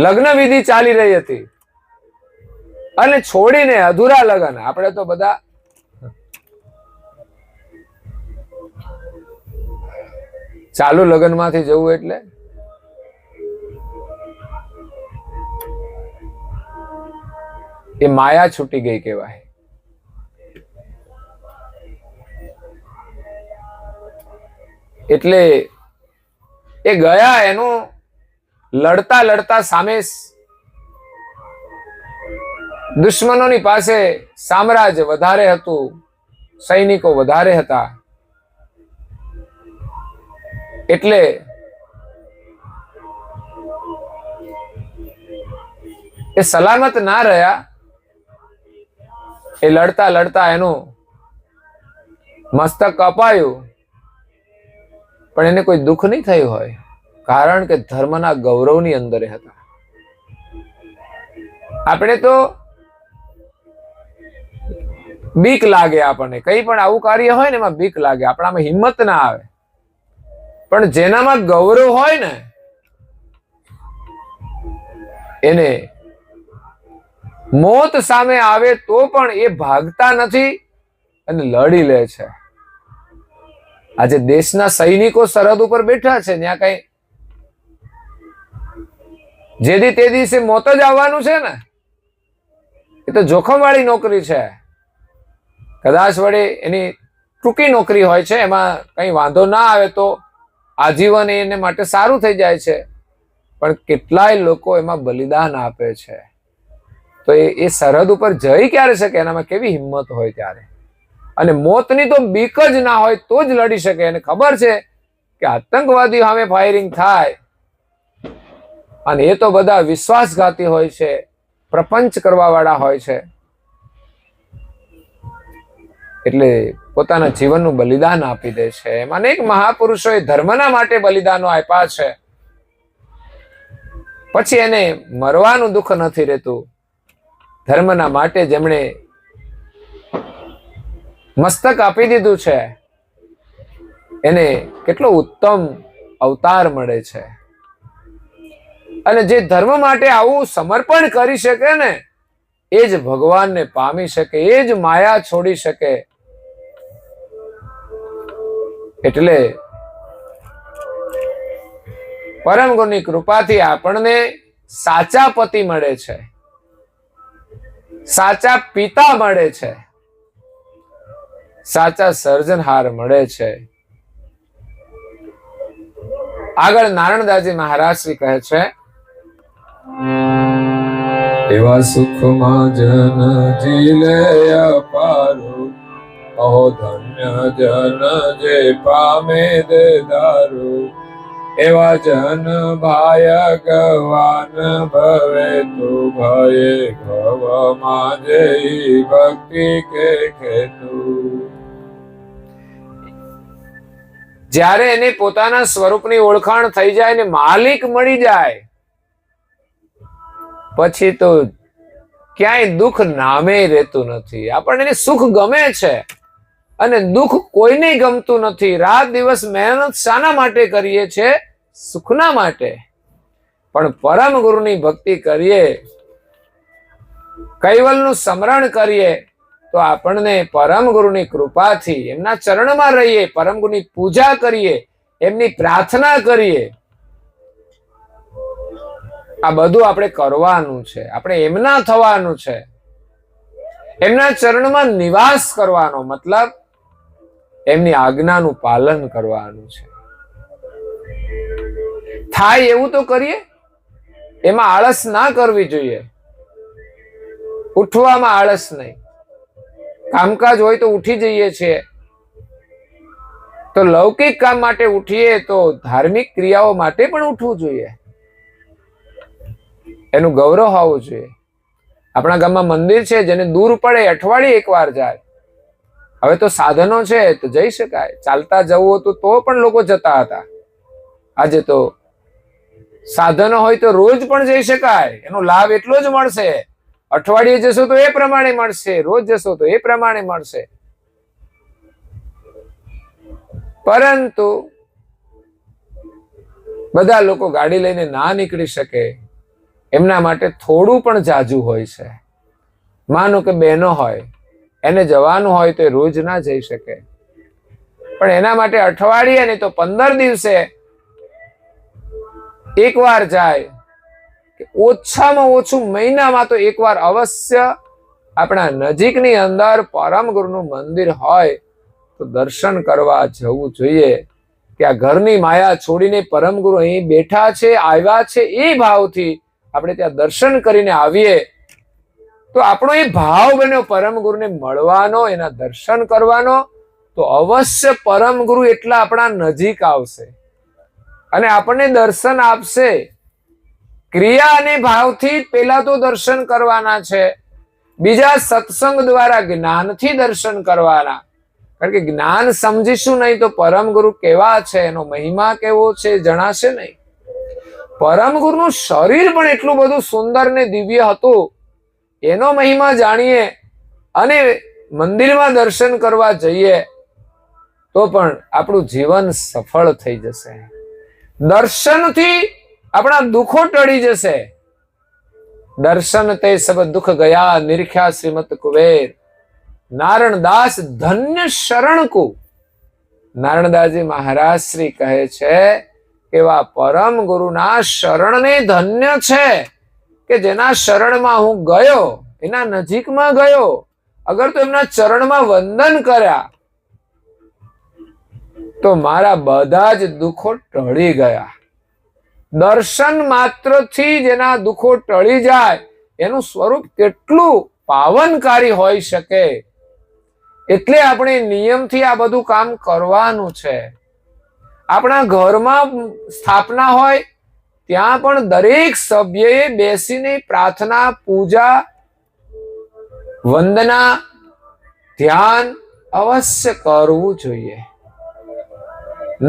લગ્ન વિધિ ચાલી રહી હતી અને છોડીને અધૂરા લગ્ન, આપણે તો બધા ચાલુ લગ્ન માંથી જવું એટલે એ માયા છૂટી ગઈ કહેવાય. એટલે એ ગયા, એનું લડતા લડતા સામે દુશ્મનોની પાસે સામ્રાજ્ય વધારે હતું, સૈનિકો વધારે હતા. એટલે એ સલામત ના રહ્યા. એ લડતા લડતા એનું મસ્તક કપાયું, પણ એને કોઈ દુઃખ નહીં થયું હોય, કારણ કે ધર્મના ગૌરવની અંદર હતા. આપણે તો બીક લાગે, આપણને કઈ પણ આવું કાર્ય હોય ને એમાં બીક લાગે, આપણામાં હિંમત ના આવે. પણ જેનામાં ગૌરવ હોય ને એને મોત સામે આવે તો પણ એ ભાગતા નથી અને લડી લે છે. આજે દેશના સૈનિકો સરહદ ઉપર બેઠા છે, ત્યાં કઈ જેથી તે દિવસે મોત જ આવવાનું છે ને. એ તો જોખમ વાળી નોકરી છે. કદાચ વડે એની ટૂંકી નોકરી હોય છે, એમાં કઈ વાંધો ના આવે તો આજીવન એને માટે સારું થઈ જાય છે. પણ કેટલાય લોકો એમાં બલિદાન આપે છે. તો એ સરહદ ઉપર જઈ ક્યારે શકે? એનામાં કેવી હિંમત હોય ત્યારે. અને મોતની તો બીક જ ના હોય તો જ લડી શકે. એને ખબર છે કે આતંકવાદી સામે ફાયરિંગ થાય અને એ તો બધા વિશ્વાસઘાતી હોય છે, પ્રપંચ કરવા વાળા હોય છે, એટલે પોતાના જીવનનું બલિદાન આપી દે છે. એમ અનેક મહાપુરુષોએ ધર્મના માટે બલિદાનો આપ્યા છે. પછી એને મરવાનું દુઃખ નથી રહેતું. ધર્મના માટે જેમણે મસ્તક આપી દીધું છે એને કેટલો ઉત્તમ અવતાર મળે છે. અને જે ધર્મ માટે આવું સમર્પણ કરી શકે ને એ જ ભગવાનને પામી શકે, એ જ માયા છોડી શકે. એટલે પરમ ગુરુની કૃપાથી આપણને સાચા પતિ મળે છે, સાચા પિતા મળે છે, સાચા સર્જનહાર મળે છે. આગળ નારણદાસજી મહારાજ શ્રી કહે છે, એવા સુખમાં જન જીલે અપારું, અહો ધન્ય જન જે પામે દેદારું. એવા જન ભાયગવાન ભવે તો ભયે ભવમાં જઈ ભક્તિ કે ખેતું. જ્યારે એને પોતાના સ્વરૂપની ઓળખાણ થઈ જાય ને માલિક મળી જાય પછી તો ક્યાંય દુઃખ નામે રહેતું નથી. આપણને સુખ ગમે છે અને દુઃખ કોઈને ગમતું નથી. રાત દિવસ મહેનત શાના માટે કરીએ છીએ? સુખના માટે. પણ પરમ ગુરુની ભક્તિ કરીએ, કૈવલનું સ્મરણ કરીએ તો આપણને પરમ ગુરુની કૃપાથી એમના ચરણમાં રહીએ, પરમ ગુરુની પૂજા કરીએ, એમની પ્રાર્થના કરીએ. આ બધું આપણે કરવાનું છે. આપણે એમના થવાનું છે, એમના ચરણમાં નિવાસ કરવાનો. મતલબ એમની આજ્ઞાનું પાલન કરવાનું છે. થાય એવું તો કરીએ, એમાં આળસ ના કરવી જોઈએ. ઉઠવામાં આળસ નહીં. કામકાજ હોય તો ઉઠી જઈએ છીએ, તો લૌકિક કામ માટે ઉઠીએ તો ધાર્મિક ક્રિયાઓ માટે પણ ઉઠવું જોઈએ. એનું ગૌરવ હોવું જોઈએ. આપણા ગામમાં મંદિર છે, જેને દૂર પડે અઠવાડિયે એકવાર જાય. હવે તો સાધનો છે તો જઈ શકાય. ચાલતા જવું હતું તો પણ લોકો જતા હતા. આજે તો સાધનો હોય તો રોજ પણ જઈ શકાય. એનો લાભ એટલો જ મળશે. અઠવાડિયે જશો તો એ પ્રમાણે મળશે, રોજ જશો તો એ પ્રમાણે મળશે. પરંતુ બધા લોકો ગાડી લઈને ના નીકળી શકે. એમના માટે થોડું પણ જાજુ હોય છે. માનો કે બહેનો હોય, એને જવાનું હોય તો એ રોજ ના જઈ શકે, પણ એના માટે અઠવાડિયે નહીં તો 15 દિવસે એકવાર જાય, કે ઓછામાં ઓછું મહિનામાં તો એકવાર અવશ્ય આપણા નજીકની અંદર પરમ ગુરુનું મંદિર હોય તો દર્શન કરવા જવું જોઈએ. કે આ ઘરની માયા છોડીને પરમ ગુરુ અહીં બેઠા છે, આવ્યા છે, એ ભાવથી આપણે ત્યાં દર્શન કરીને આવીએ તો આપણો એ ભાવ બન્યો પરમ ગુરુને મળવાનો, એના દર્શન કરવાનો. તો અવશ્ય પરમ ગુરુ એટલા આપણા નજીક આવશે અને આપણને દર્શન આપશે. ક્રિયા અને ભાવથી પેલા તો દર્શન કરવાના છે, બીજા સત્સંગ દ્વારા જ્ઞાનથી દર્શન કરવાના. કારણ કે જ્ઞાન સમજીશું નહીં તો પરમ ગુરુ કેવા છે, એનો મહિમા કેવો છે જણાશે નહીં. પરમ ગુરુનું શરીર પણ એટલું બધું સુંદર ને દિવ્ય હતું, એનો મહિમા જાણીએ અને મંદિરમાં દર્શન કરવા જઈએ તો પણ આપણું જીવન સફળ થઈ જશે. દર્શનથી આપણા દુઃખો ટળી જશે. દર્શન તે સબ દુઃખ ગયા નિરખ્યા શ્રીમત કુબેર, નારણદાસ ધન્ય શરણ કો. નારણદાસજી મહારાજ શ્રી કહે છે એવા પરમ ગુરુના શરણને ધન્ય છે કે જેના શરણમાં હું ગયો, એના નજીકમાં ગયો, અગર તો એમના ચરણમાં વંદન કર્યા તો મારા બધા જ દુઃખો ટળી ગયા. દર્શન માત્રથી જેના દુઃખો ટળી જાય એનું સ્વરૂપ કેટલું પાવનકારી હોઈ શકે. એટલે આપણે નિયમથી આ બધું કામ કરવાનું છે. આપણા ઘરમાં સ્થાપના હોય ત્યાં પણ દરેક સભ્યએ બેસીને પ્રાર્થના, પૂજા, વંદના, ધ્યાન અવશ્ય કરવું જોઈએ.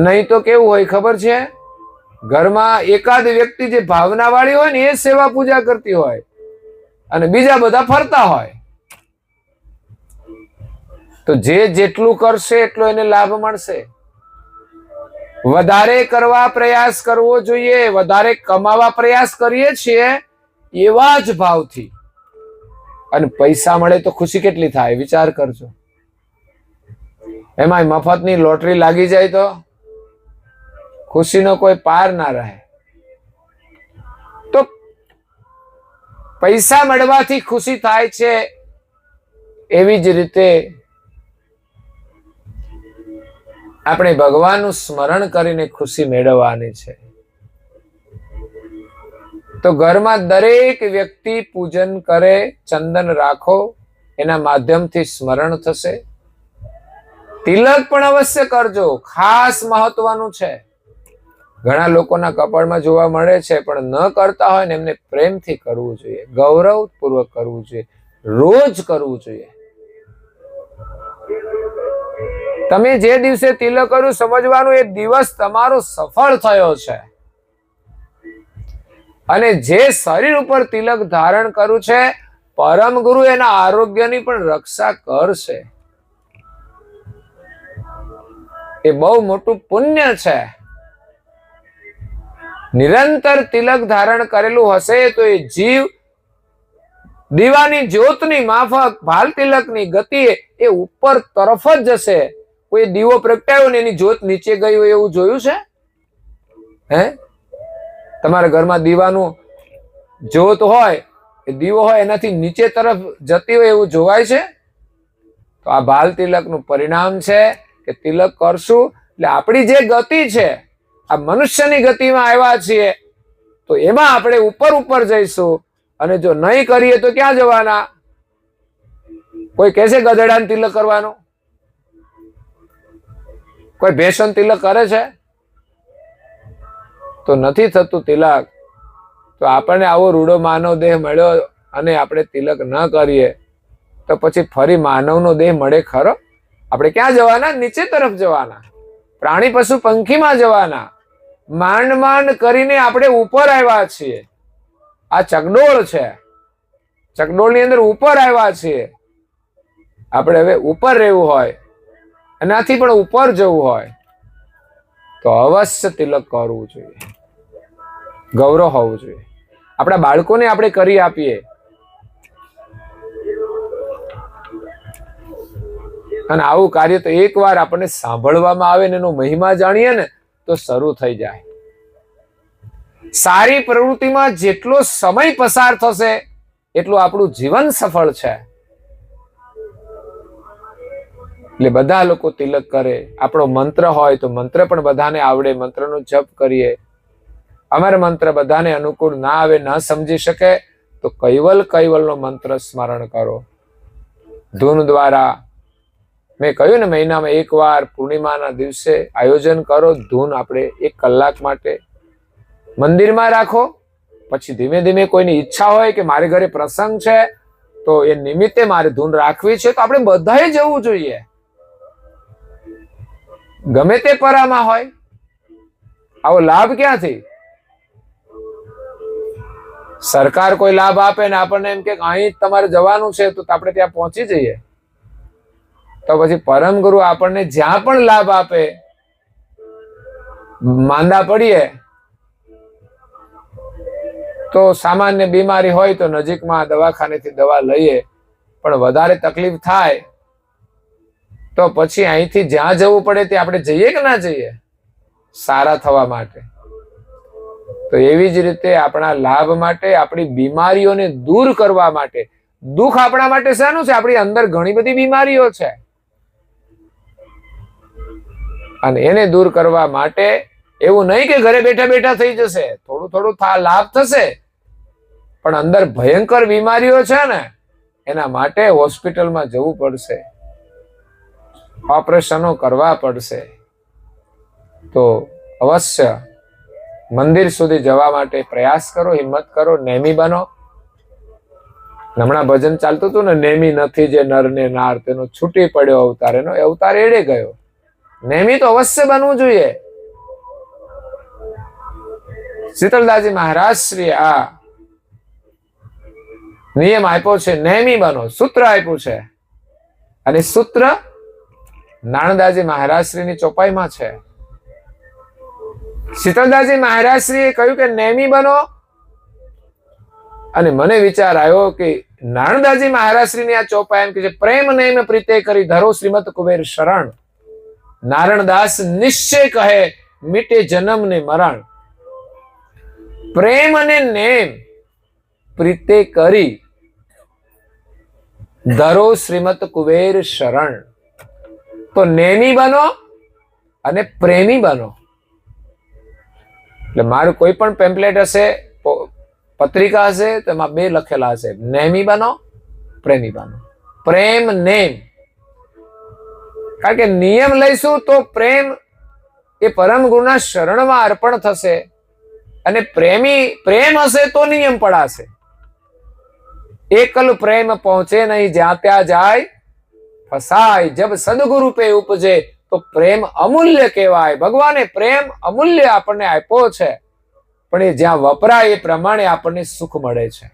નહીં તો કેવું હોય ખબર છે, ઘરમાં એકાદ વ્યક્તિ જે ભાવના વાળી હોય ને એ સેવા પૂજા કરતી હોય અને બીજા બધા ફરતા હોય. તો જે જેટલું કરશે એટલો એને લાભ મળશે. વધારે કરવા પ્રયાસ કરવો જોઈએ. વધારે કમાવા પ્રયાસ કરીએ છીએ એવા જ ભાવથી, અને પૈસા મળે તો ખુશી કેટલી થાય વિચાર કરજો. એમાં મફતની લોટરી લાગી જાય તો ખુશીનો કોઈ પાર ના રહે. તો પૈસા મળવાથી ખુશી થાય છે, એવી જ રીતે આપણે ભગવાનનું સ્મરણ કરીને ખુશી મેળવવાની છે. તો ઘરમાં દરેક વ્યક્તિ પૂજન કરે, ચંદન રાખો, એના માધ્યમથી સ્મરણ થશે. તિલક પણ અવશ્ય કરજો, ખાસ મહત્વનું છે. ઘણા લોકોના કપાળમાં જોવા મળે છે પણ ન કરતા હોય ને એમને પ્રેમથી કરવું જોઈએ, ગૌરવપૂર્વક કરવું જોઈએ, રોજ કરવું જોઈએ. તમે જે દિવસે તિલક કર્યું સમજવાનું એ દિવસ તમારો સફળ થયો છે. અને જે શરીર ઉપર તિલક ધારણ કર્યું છે પરમ ગુરુ એના આરોગ્યની પણ રક્ષા કરશે. એ બહુ મોટું પુણ્ય છે. નિરંતર તિલક ધારણ કરેલું હશે તો એ જીવ દીવાની જ્યોતની માફક ભાલ તિલકની ગતિએ એ ઉપર તરફ જ જશે. કોઈ દીવો પ્રગટાયો ને એની જ્યોત નીચે ગઈ હોય એવું જોયું છે? હે, તમારા ઘરમાં દીવાનું જ્યોત હોય, એ દીવો હોય એનાથી નીચે તરફ જતી હોય એવું જોવાય છે? તો આ ભાલ તિલકનું પરિણામ છે કે તિલક કરશું એટલે આપણી જે ગતિ છે, આ મનુષ્યની ગતિમાં આવ્યા છીએ તો એમાં આપણે ઉપર ઉપર જઈશું. અને જો નહીં કરીએ તો ક્યાં જવાના? કોઈ કહેશે ગધેડાને તિલક કરવાનું? કોઈ ભેષણ તિલક કરે છે? તો નથી થતું તિલક. તો આપણને આવો રૂડો માનવ દેહ મળ્યો અને આપણે તિલક ન કરીએ તો પછી ફરી માનવનો દેહ મળે ખરો? આપણે ક્યાં જવાના? નીચે તરફ જવાના, પ્રાણી પશુ પંખીમાં જવાના. માંડ માંડ કરીને આપણે ઉપર આવ્યા છીએ. આ ચકડોળ છે, ચકડોળની અંદર ઉપર આવ્યા છીએ. આપણે હવે ઉપર રહેવું હોય, એનાથી પણ ઉપર જવું હોય તો અવશ્ય તિલક કરવું જોઈએ, ગૌરવ હોવું જોઈએ. આપણા બાળકોને આપણે કરી આપીએ. અને આવું કાર્ય તો એકવાર આપણને સાંભળવામાં આવે ને એનો મહિમા જાણીએ ને તો શરૂ થઈ જાય. સારી પ્રવૃત્તિમાં જેટલો સમય પસાર થશે એટલું આપણું જીવન સફળ છે. એટલે બધા લોકો તિલક કરે. આપણો મંત્ર હોય તો મંત્ર પણ બધાને આવડે, મંત્રનો જપ કરીએ. અમારે મંત્ર બધાને અનુકૂળ ના આવે, ન સમજી શકે તો કૈવલનો મંત્ર સ્મરણ કરો. ધૂન દ્વારા મેં કહ્યું ને, મહિનામાં એકવાર પૂર્ણિમાના દિવસે આયોજન કરો. ધૂન આપણે 1 કલાક માટે મંદિરમાં રાખો. પછી ધીમે ધીમે કોઈની ઈચ્છા હોય કે મારે ઘરે પ્રસંગ છે તો એ નિમિત્તે મારે ધૂન રાખવી છે તો આપણે બધાએ જવું જોઈએ. ગમે તે પરામાં હોય. આવો લાભ ક્યાંથી? સરકાર કોઈ લાભ આપે ને આપણને એમ કે અહીં તમારે જવાનું છે તો આપણે ત્યાં પહોંચી જઈએ. તો પછી પરમ ગુરુ આપણને જ્યાં પણ લાભ આપે, માંદા પડીએ તો સામાન્ય બીમારી હોય તો નજીકમાં દવાખાનેથી દવા લઈએ, પણ વધારે તકલીફ થાય તો પછી અહીંથી જ્યાં જવું પડે તે આપણે જઈએ કે ના જઈએ સારા થવા માટે? તો એવી જ રીતે આપણા લાભ માટે, આપણી બીમારીઓને દૂર કરવા માટે, દુઃખ આપણા માટે શાનું છે? આપણી અંદર ઘણી બધી બીમારીઓ છે, અને એને દૂર કરવા માટે એવું નહીં કે ઘરે બેઠા બેઠા થઈ જશે, થોડું થોડું લાભ થશે, પણ અંદર ભયંકર બીમારીઓ છે ને, એના માટે હોસ્પિટલમાં જવું પડશે, ઓપરેશનો કરવા પડશે. તો અવશ્ય મંદિર સુધી જવા માટે પ્રયાસ કરો, હિંમત કરો, નેમી બનો. હમણાં ભજન ચાલતું હતું ને, નેમી નથી જે નર ને નાર, તેનો છૂટી પડ્યો અવતાર, એનો અવતાર એડે ગયો. નેમી તો અવશ્ય બનવું જોઈએ. શીતલદાસજી મહારાજ શ્રી આ નિયમ આપ્યો છે, નેમી બનો, સૂત્ર આપ્યું છે. અને સૂત્ર નારણદાસજી મહારાજ શ્રીની ચોપાઈમાં છે. શીતલદાસજી મહારાજ શ્રીએ કહ્યું કે નેમી બનો, અને મને વિચાર આવ્યો કે નારણદાસજી મહારાજ શ્રીની આ ચોપાઈ એમ કે છે, પ્રેમ નેમ પ્રીતે કરી ધરો શ્રીમદ કુબેર શરણ. નારણદાસ નિશ્ચય કહે મીટે જન્મ ને મરણ. પ્રેમ અને નેમ પ્રીતે કરી ધરો શ્રીમદ કુબેર શરણ. તો નેમી બનો અને પ્રેમી બનો. એટલે મારું કોઈ પણ પેમ્પલેટ હશે, પત્રિકા હશે, તેમાં બે લખેલા હશે, નેમી બનો, પ્રેમી બનો. પ્રેમ નેમ, કારણ કે નિયમ લઈશું તો પ્રેમ એ પરમ ગુરુના શરણમાં અર્પણ થશે, અને પ્રેમ હશે તો નિયમ પડાશે. એકલ પ્રેમ પહોંચે નહીં જ્યાં ત્યાં જાય ફસાય, જબ સદગુરુ પે ઉપજે તો પ્રેમ અમૂલ્ય કહેવાય. ભગવાને પ્રેમ અમૂલ્ય આપણને આપ્યો છે, પણ એ જ્યાં વપરાય એ પ્રમાણે આપણને સુખ મળે છે.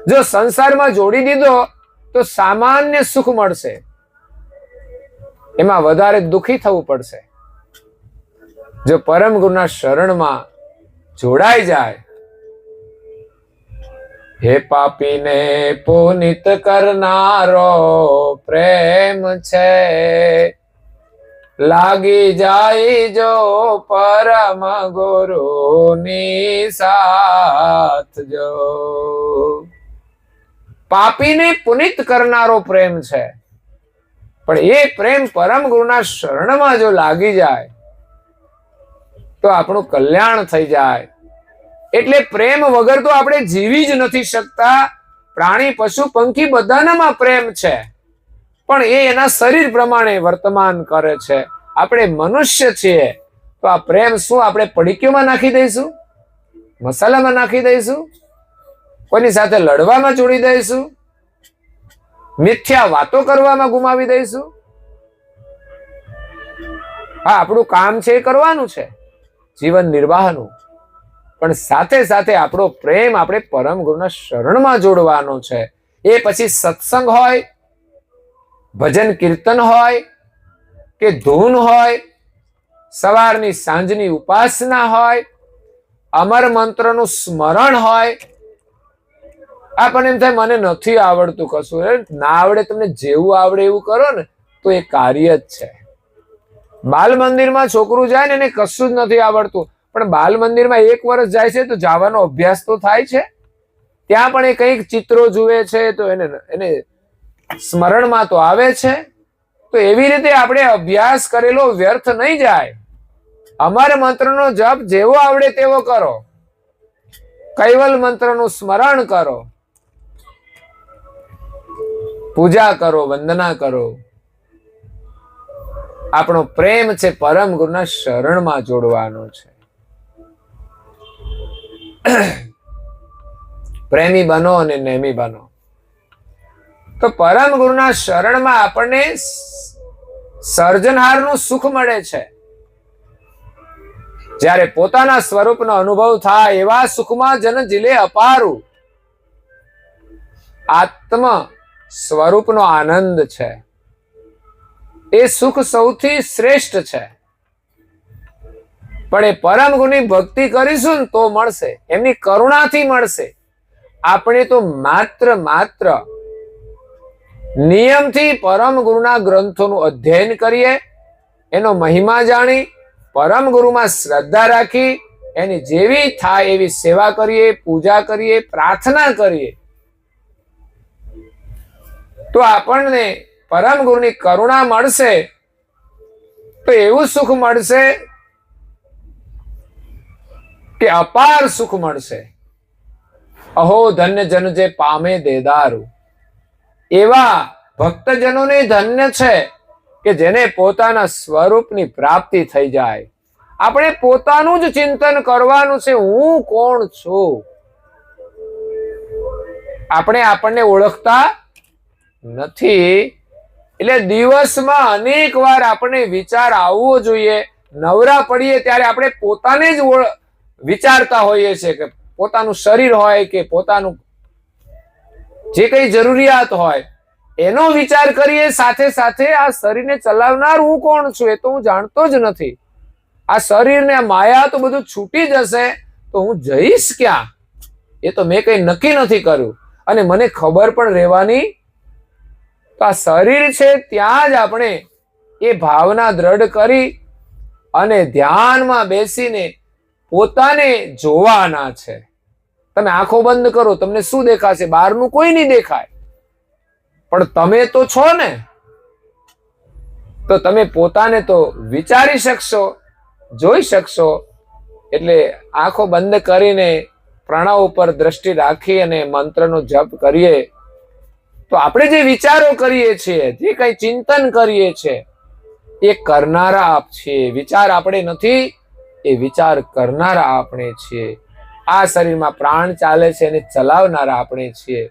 જો સંસારમાં જોડી દીધો તો સામાન્ય સુખ મળશે, એમાં વધારે દુઃખી થવું પડશે. જો પરમ ગુરુના શરણમાં જોડાઈ જાય, હે પાપીને પુનિત કરનારો પ્રેમ છે, લાગી જાય જો પરમ ગુરુની સાથ. જો પાપીને પુનિત કરનારો પ્રેમ છે, પણ એ પ્રેમ પરમ ગુરુના શરણમાં જો લાગી જાય તો આપણું કલ્યાણ થઈ જાય. એટલે પ્રેમ વગર તો આપણે જીવી જ નથી શકતા. પ્રાણી, પશુ, પંખી બધાનામાં પ્રેમ છે, પણ એ એના શરીર પ્રમાણે વર્તમાન કરે છે. આપણે મનુષ્ય છીએ, તો આ પ્રેમ શું આપણે પડીકીઓમાં નાખી દઈશું, મસાલામાં નાખી દઈશું, કોઈની સાથે લડવામાં જોડી દઈશું, મિથ્યા વાતો કરવામાં ગુમાવી દઈશું? હા, આપણું કામ છે એ કરવાનું છે, જીવન નિર્વાહનું, પણ સાથે સાથે આપણો પ્રેમ આપણે પરમ ગુરુના શરણમાં જોડવાનો છે. એ પછી સત્સંગ હોય, ભજન કીર્તન હોય કે ધૂન હોય, સવારની સાંજની ઉપાસના હોય, અમર મંત્રનું સ્મરણ હોય. આપણને એમ થાય મને નથી આવડતું કશું. ના આવડે, તમને જેવું આવડે એવું કરો ને તો એ કાર્ય જ છે. બાલ મંદિરમાં છોકરું જાય ને એને કશું જ નથી આવડતું, પણ બાલ મંદિરમાં 1 વર્ષ જાય છે તો જવાનો અભ્યાસ તો થાય છે. ત્યાં પણ એ કંઈક ચિત્રો જુએ છે તો એને સ્મરણમાં તો આવે છે. તો એવી રીતે આપણે અભ્યાસ કરેલો વ્યર્થ નહીં જાય. અમર મંત્રનો જપ જેવો આવડે તેવો કરો, કૈવલ મંત્રનું સ્મરણ કરો, પૂજા કરો, વંદના કરો. આપણો પ્રેમ છે પરમ ગુરુના શરણમાં જોડવાનો છે. પ્રેમી બનો અને નેમી બનો. તો પરમ ગુરુના શરણમાં આપણને સર્જનહારનું સુખ મળે છે. જ્યારે પોતાના સ્વરૂપનો અનુભવ થાય એવા સુખમાં જન જીલે અપારું. આત્મ સ્વરૂપનો આનંદ છે એ સુખ સૌથી શ્રેષ્ઠ છે. પણ એ પરમ ગુરુની ભક્તિ કરીશું ને તો મળશે, એમની કરુણાથી મળશે. આપણે તો માત્ર નિયમથી પરમ ગુરુના ગ્રંથોનું અધ્યયન કરીએ, એનો મહિમા જાણી, પરમ ગુરુમાં શ્રદ્ધા રાખી, એની જેવી થાય એવી સેવા કરીએ, પૂજા કરીએ, પ્રાર્થના કરીએ, તો આપણને પરમ ગુરુની કરુણા મળશે. તો એવું સુખ મળશે કે અપાર સુખ મળશે. અહો ધન્ય જન જે પામે દેદારું. એવા ભક્તજનોને ધન્ય છે કે જેને પોતાના સ્વરૂપની પ્રાપ્તિ થઈ જાય. આપણે પોતાનું જ ચિંતન કરવાનું છે, હું કોણ છું. આપણે આપણને ઓળખતા નથી. એટલે દિવસમાં અનેક વાર આપણે વિચાર આવવો જોઈએ. નવરા પડીએ ત્યારે આપણે પોતાને જ વિચારતા હોઈએ છીએ કે પોતાનું શરીર હોય કે પોતાનું જે કઈ જરૂરિયાત હોય એનો વિચાર કરીએ. સાથે સાથે આ શરીરને ચલાવનાર હું કોણ છું એ તો હું જાણતો જ નથી. આ શરીરને આ માયા તો બધું છૂટી જશે તો હું જઈશ ક્યાં એ તો મેં કઈ નક્કી નથી કર્યું અને મને ખબર પણ રહેવાની. તો આ શરીર છે ત્યાં જ આપણે એ ભાવના દ્રઢ કરી અને ધ્યાનમાં બેસીને પોતાને જોવાના છે. તમે આંખો બંધ કરો, તમને શું દેખાશે? બહારનું કોઈ નહીં દેખાય, પણ તમે તો છો ને. તો તમે પોતાને તો વિચારી શકશો, જોઈ શકશો. એટલે આંખો બંધ કરીને પ્રાણાવ ઉપર દ્રષ્ટિ રાખી અને મંત્રનો જપ કરીએ તો આપણે જે વિચારો કરીએ છીએ, જે કઈ ચિંતન કરીએ છીએ એ કરનારા આપ છીએ. વિચાર આપણે નથી, એ વિચાર કરનારા આપણે છીએ. આ શરીરમાં પ્રાણ ચાલે છે એને ચલાવનારા આપણે છીએ.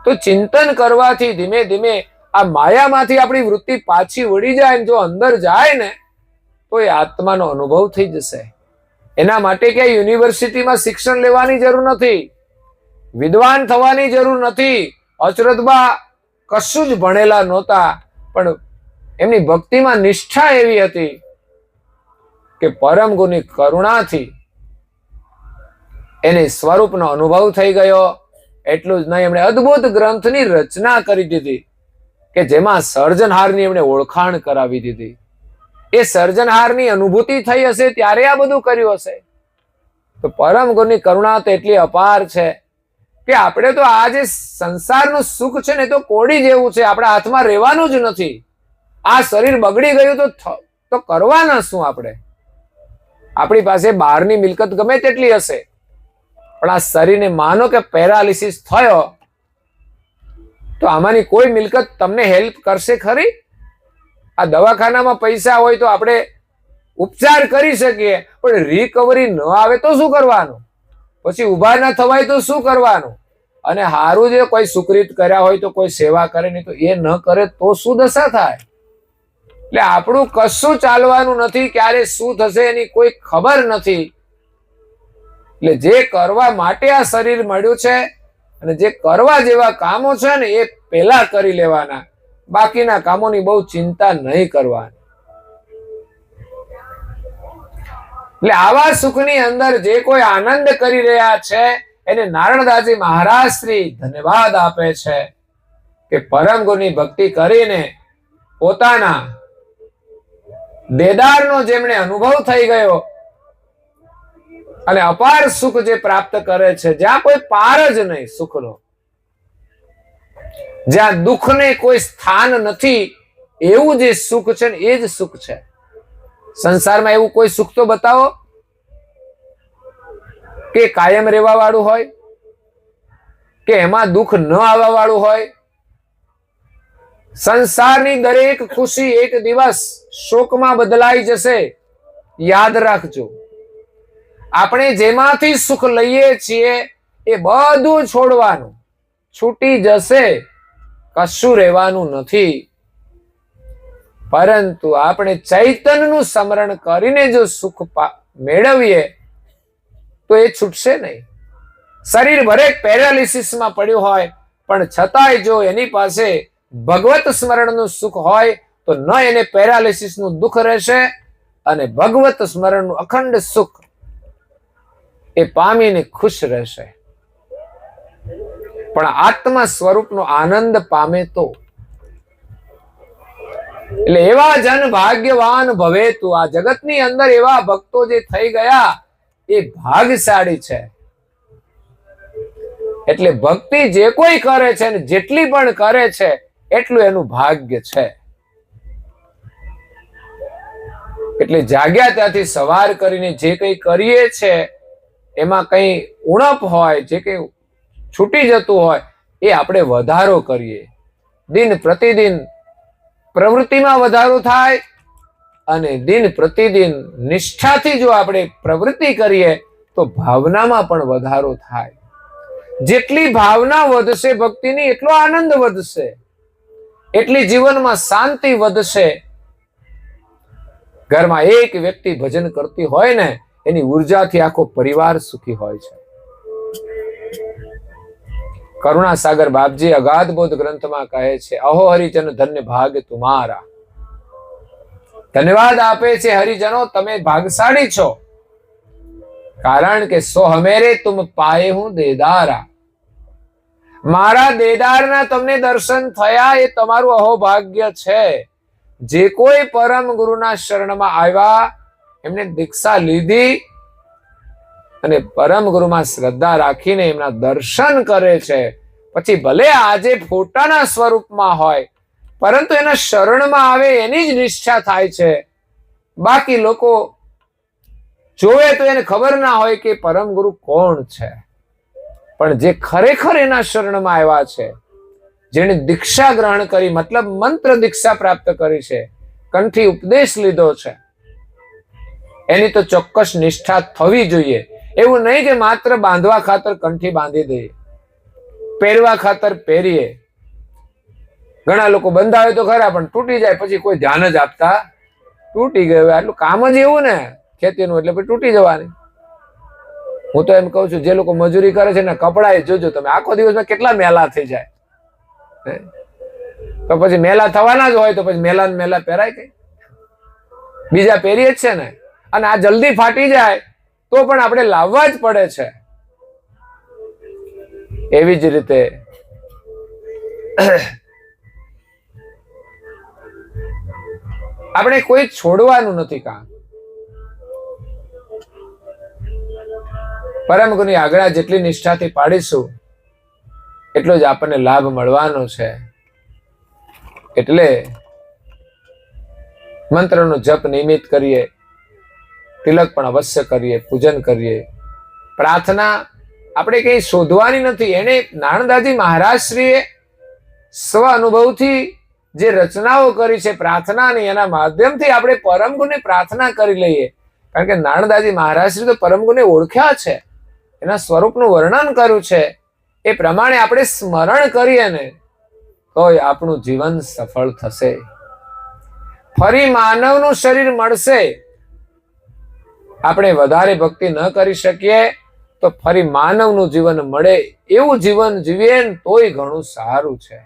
તો ચિંતન કરવાથી ધીમે ધીમે આ માયામાંથી આપણી વૃત્તિ પાછી વળી જાય. જો અંદર જાય ને તો એ આત્માનો અનુભવ થઈ જશે. એના માટે ક્યાંય યુનિવર્સિટીમાં શિક્ષણ લેવાની જરૂર નથી, વિદ્વાન થવાની જરૂર નથી. અચરતબા કશું જ ભણેલા નહોતા, પણ એમની ભક્તિમાં નિષ્ઠા એવી હતી કે પરમ ગુરુની કરુણાથી એને સ્વરૂપનો અનુભવ થઈ ગયો. એટલું જ નહીં, એમણે અદ્ભુત ગ્રંથની રચના કરી દીધી કે જેમાં સર્જનહારની એમણે ઓળખાણ કરાવી દીધી. એ સર્જનહારની અનુભૂતિ થઈ હશે ત્યારે આ બધું કર્યું હશે. તો પરમ ગુરુની કરુણા તો એટલી અપાર છે કે આપણે તો આ જે સંસારનું સુખ છે ને તો કોડી જેવું છે, આપણા હાથમાં રહેવાનું જ નથી. આ શરીર બગડી ગયું તો કરવાના શું? આપણી પાસે બહારની મિલકત ગમે તેટલી હશે, પણ આ શરીરને માનો કે પેરાલિસિસ થયો તો આમાંની કોઈ મિલકત તમને હેલ્પ કરશે ખરી? આ દવાખાનામાં પૈસા હોય તો આપણે ઉપચાર કરી શકીએ, પણ રિકવરી ન આવે તો શું કરવાનું? પછી ઉભા ના થવાય તો શું કરવાનું? અને હારું જે કોઈ સુકૃત કર્યા હોય તો કોઈ સેવા કરે નહીં, તો એ ન કરે તો શું દશા થાય? એટલે આપણું કશું ચાલવાનું નથી. ક્યારે શું થશે એની કોઈ ખબર નથી. એટલે જે કરવા માટે આ શરીર મળ્યું છે અને જે કરવા જેવા કામો છે ને એ પહેલા કરી લેવાના. બાકીના કામોની બહુ ચિંતા નહીં કરવાની. એટલે આવા સુખની અંદર જે કોઈ આનંદ કરી રહ્યા છે એને નારણદાસજી મહારાજ શ્રી ધન્યવાદ આપે છે કે પરમ ગુરુની ભક્તિ કરીને પોતાના દેદારનો જેમણે અનુભવ થઈ ગયો અને અપાર સુખ જે પ્રાપ્ત કરે છે, જ્યાં કોઈ પાર જ નહીં સુખનો, જ્યાં દુઃખને કોઈ સ્થાન નથી, એવું જે સુખ છે ને એ જ સુખ છે. સંસારમાં એવું કોઈ સુખ તો બતાવો કે કાયમ રહેવા વાળું હોય, કે એમાં દુઃખ ન આવવા વાળું હોય. સંસારની દરેક ખુશી એક દિવસ શોકમાં બદલાઈ જશે. યાદ રાખજો, આપણે જેમાંથી સુખ લઈએ છીએ એ બધું છોડવાનું, છૂટી જશે, કશું રહેવાનું નથી. પરંતુ આપણે ચૈતન્યનું સ્મરણ કરીને જો સુખ મેળવીએ તો એ છૂટશે નહીં. શરીર ભરે પેરાલિસિસમાં પડ્યું હોય પણ છતાંય જો એની પાસે ભગવત સ્મરણનું સુખ હોય તો ન એને પેરાલિસિસનું દુઃખ રહેશે અને ભગવત સ્મરણનું અખંડ સુખ એ પામીને ખુશ રહેશે. પણ આત્મા સ્વરૂપનો આનંદ પામે તો. એટલે એવા જન ભાગ્યવાન ભવે તું. આ જગતની અંદર એવા ભક્તો જે થઈ ગયા એ ભાગશાળી છે. એટલે ભક્તિ જે કોઈ કરે છે ને જેટલી પણ કરે છે એટલું એનું ભાગ્ય છે. એટલે જાગ્યા ત્યાંથી સવાર કરીને જે કંઈ કરીએ છે એમાં કંઈ ઉણપ હોય, જે કંઈ છૂટી જતું હોય એ આપણે વધારો કરીએ. દિન પ્રતિદિન પ્રવૃત્તિમાં વધારો થાય અને દિન પ્રતિદિન નિષ્ઠાથી જો આપણે પ્રવૃત્તિ કરીએ તો ભાવનામાં પણ વધારો થાય. જેટલી ભાવના વધશે ભક્તિની એટલો આનંદ વધશે, એટલી જીવનમાં શાંતિ વધશે. ઘરમાં એક વ્યક્તિ ભજન કરતી હોય ને એની ઉર્જાથી આખો પરિવાર સુખી હોય છે. કરુણાસાગર બાપજી અગાધ બોધ ગ્રંથમાં કહે છે, અહો હરિજન ધન્ય ભાગ તુમારા. ધન્યવાદ આપે છે હરિજનો, તમે ભાગશાળી છો, કારણ કે સો હમેરે તુમ પાએ હું દેદારા. મારા દેદારના તમને દર્શન થયા એ તમારું અહોભાગ્ય છે. જે કોઈ પરમ ગુરુના શરણમાં આવ્યા, એમને દીક્ષા લીધી અને પરમ ગુરુમાં શ્રદ્ધા રાખીને એમના દર્શન કરે છે, પછી ભલે આજે ફોટાના સ્વરૂપમાં હોય પરંતુ એના શરણમાં આવે એની જ નિષ્ઠા થાય છે. બાકી લોકો જોવે તો એને ખબર ના હોય કે પરમ ગુરુ કોણ છે, પણ જે ખરેખર એના શરણમાં આવ્યા છે, જેને દીક્ષા ગ્રહણ કરી, મતલબ મંત્ર દીક્ષા પ્રાપ્ત કરી છે, કંઠી ઉપદેશ લીધો છે, એની તો ચોક્કસ નિષ્ઠા થવી જોઈએ. એવું નહીં કે માત્ર બાંધવા ખાતર કંઠી બાંધી દઈએ, પહેરવા ખાતર પહેરીએ. ઘણા લોકો બંધાવે તો ખરા પણ તૂટી જાય પછી કોઈ ધ્યાન જ આપતા, તૂટી ગયું આટલું કામ જ એવું ને ખેતીનું, એટલે પછી તૂટી જવાની. હું તો એમ કહું છું, જે લોકો મજૂરી કરે છે ને કપડા જોજો તમે, આખો દિવસમાં કેટલા મેલા થઈ જાય. તો પછી મેલા થવાના જ હોય તો પછી મેલા ને મેલા પહેરાય કઈ? બીજા પહેરીએ જ છે ને. અને આ જલ્દી ફાટી જાય તો પણ આપણે લાવવા જ પડે છે. એવી જ રીતે આપણે કોઈ છોડવાનું નથી કામ. પરમ ગુરુની આજ્ઞા જેટલી નિષ્ઠાથી પાડીશું એટલો જ આપણને લાભ મળવાનો છે. એટલે મંત્રનો જપ નિયમિત કરીએ, તિલક પણ અવશ્ય કરીએ, પૂજન કરીએ. પ્રાર્થના આપણે કઈ શોધવાની નથી. એને નારણદાસજી મહારાજ શ્રીએ સ્વ અનુભવથી જે રચનાઓ કરી છે પ્રાર્થનાની, એના માધ્યમથી આપણે પરમ ગુરુને પ્રાર્થના કરી લઈએ. કારણ કે નારણદાસજી મહારાજ શ્રી તો પરમ ગુરુને ઓળખ્યા છે, એના સ્વરૂપનું વર્ણન કર્યું છે. એ પ્રમાણે આપણે સ્મરણ કરીએ ને તોય આપણું જીવન સફળ થશે. ફરી માનવનું શરીર મળશે, આપણે વધારે ભક્તિ ન કરી શકીએ તો ફરી માનવનું જીવન મળે એવું જીવન જીવીએ તોય ઘણું સારું છે.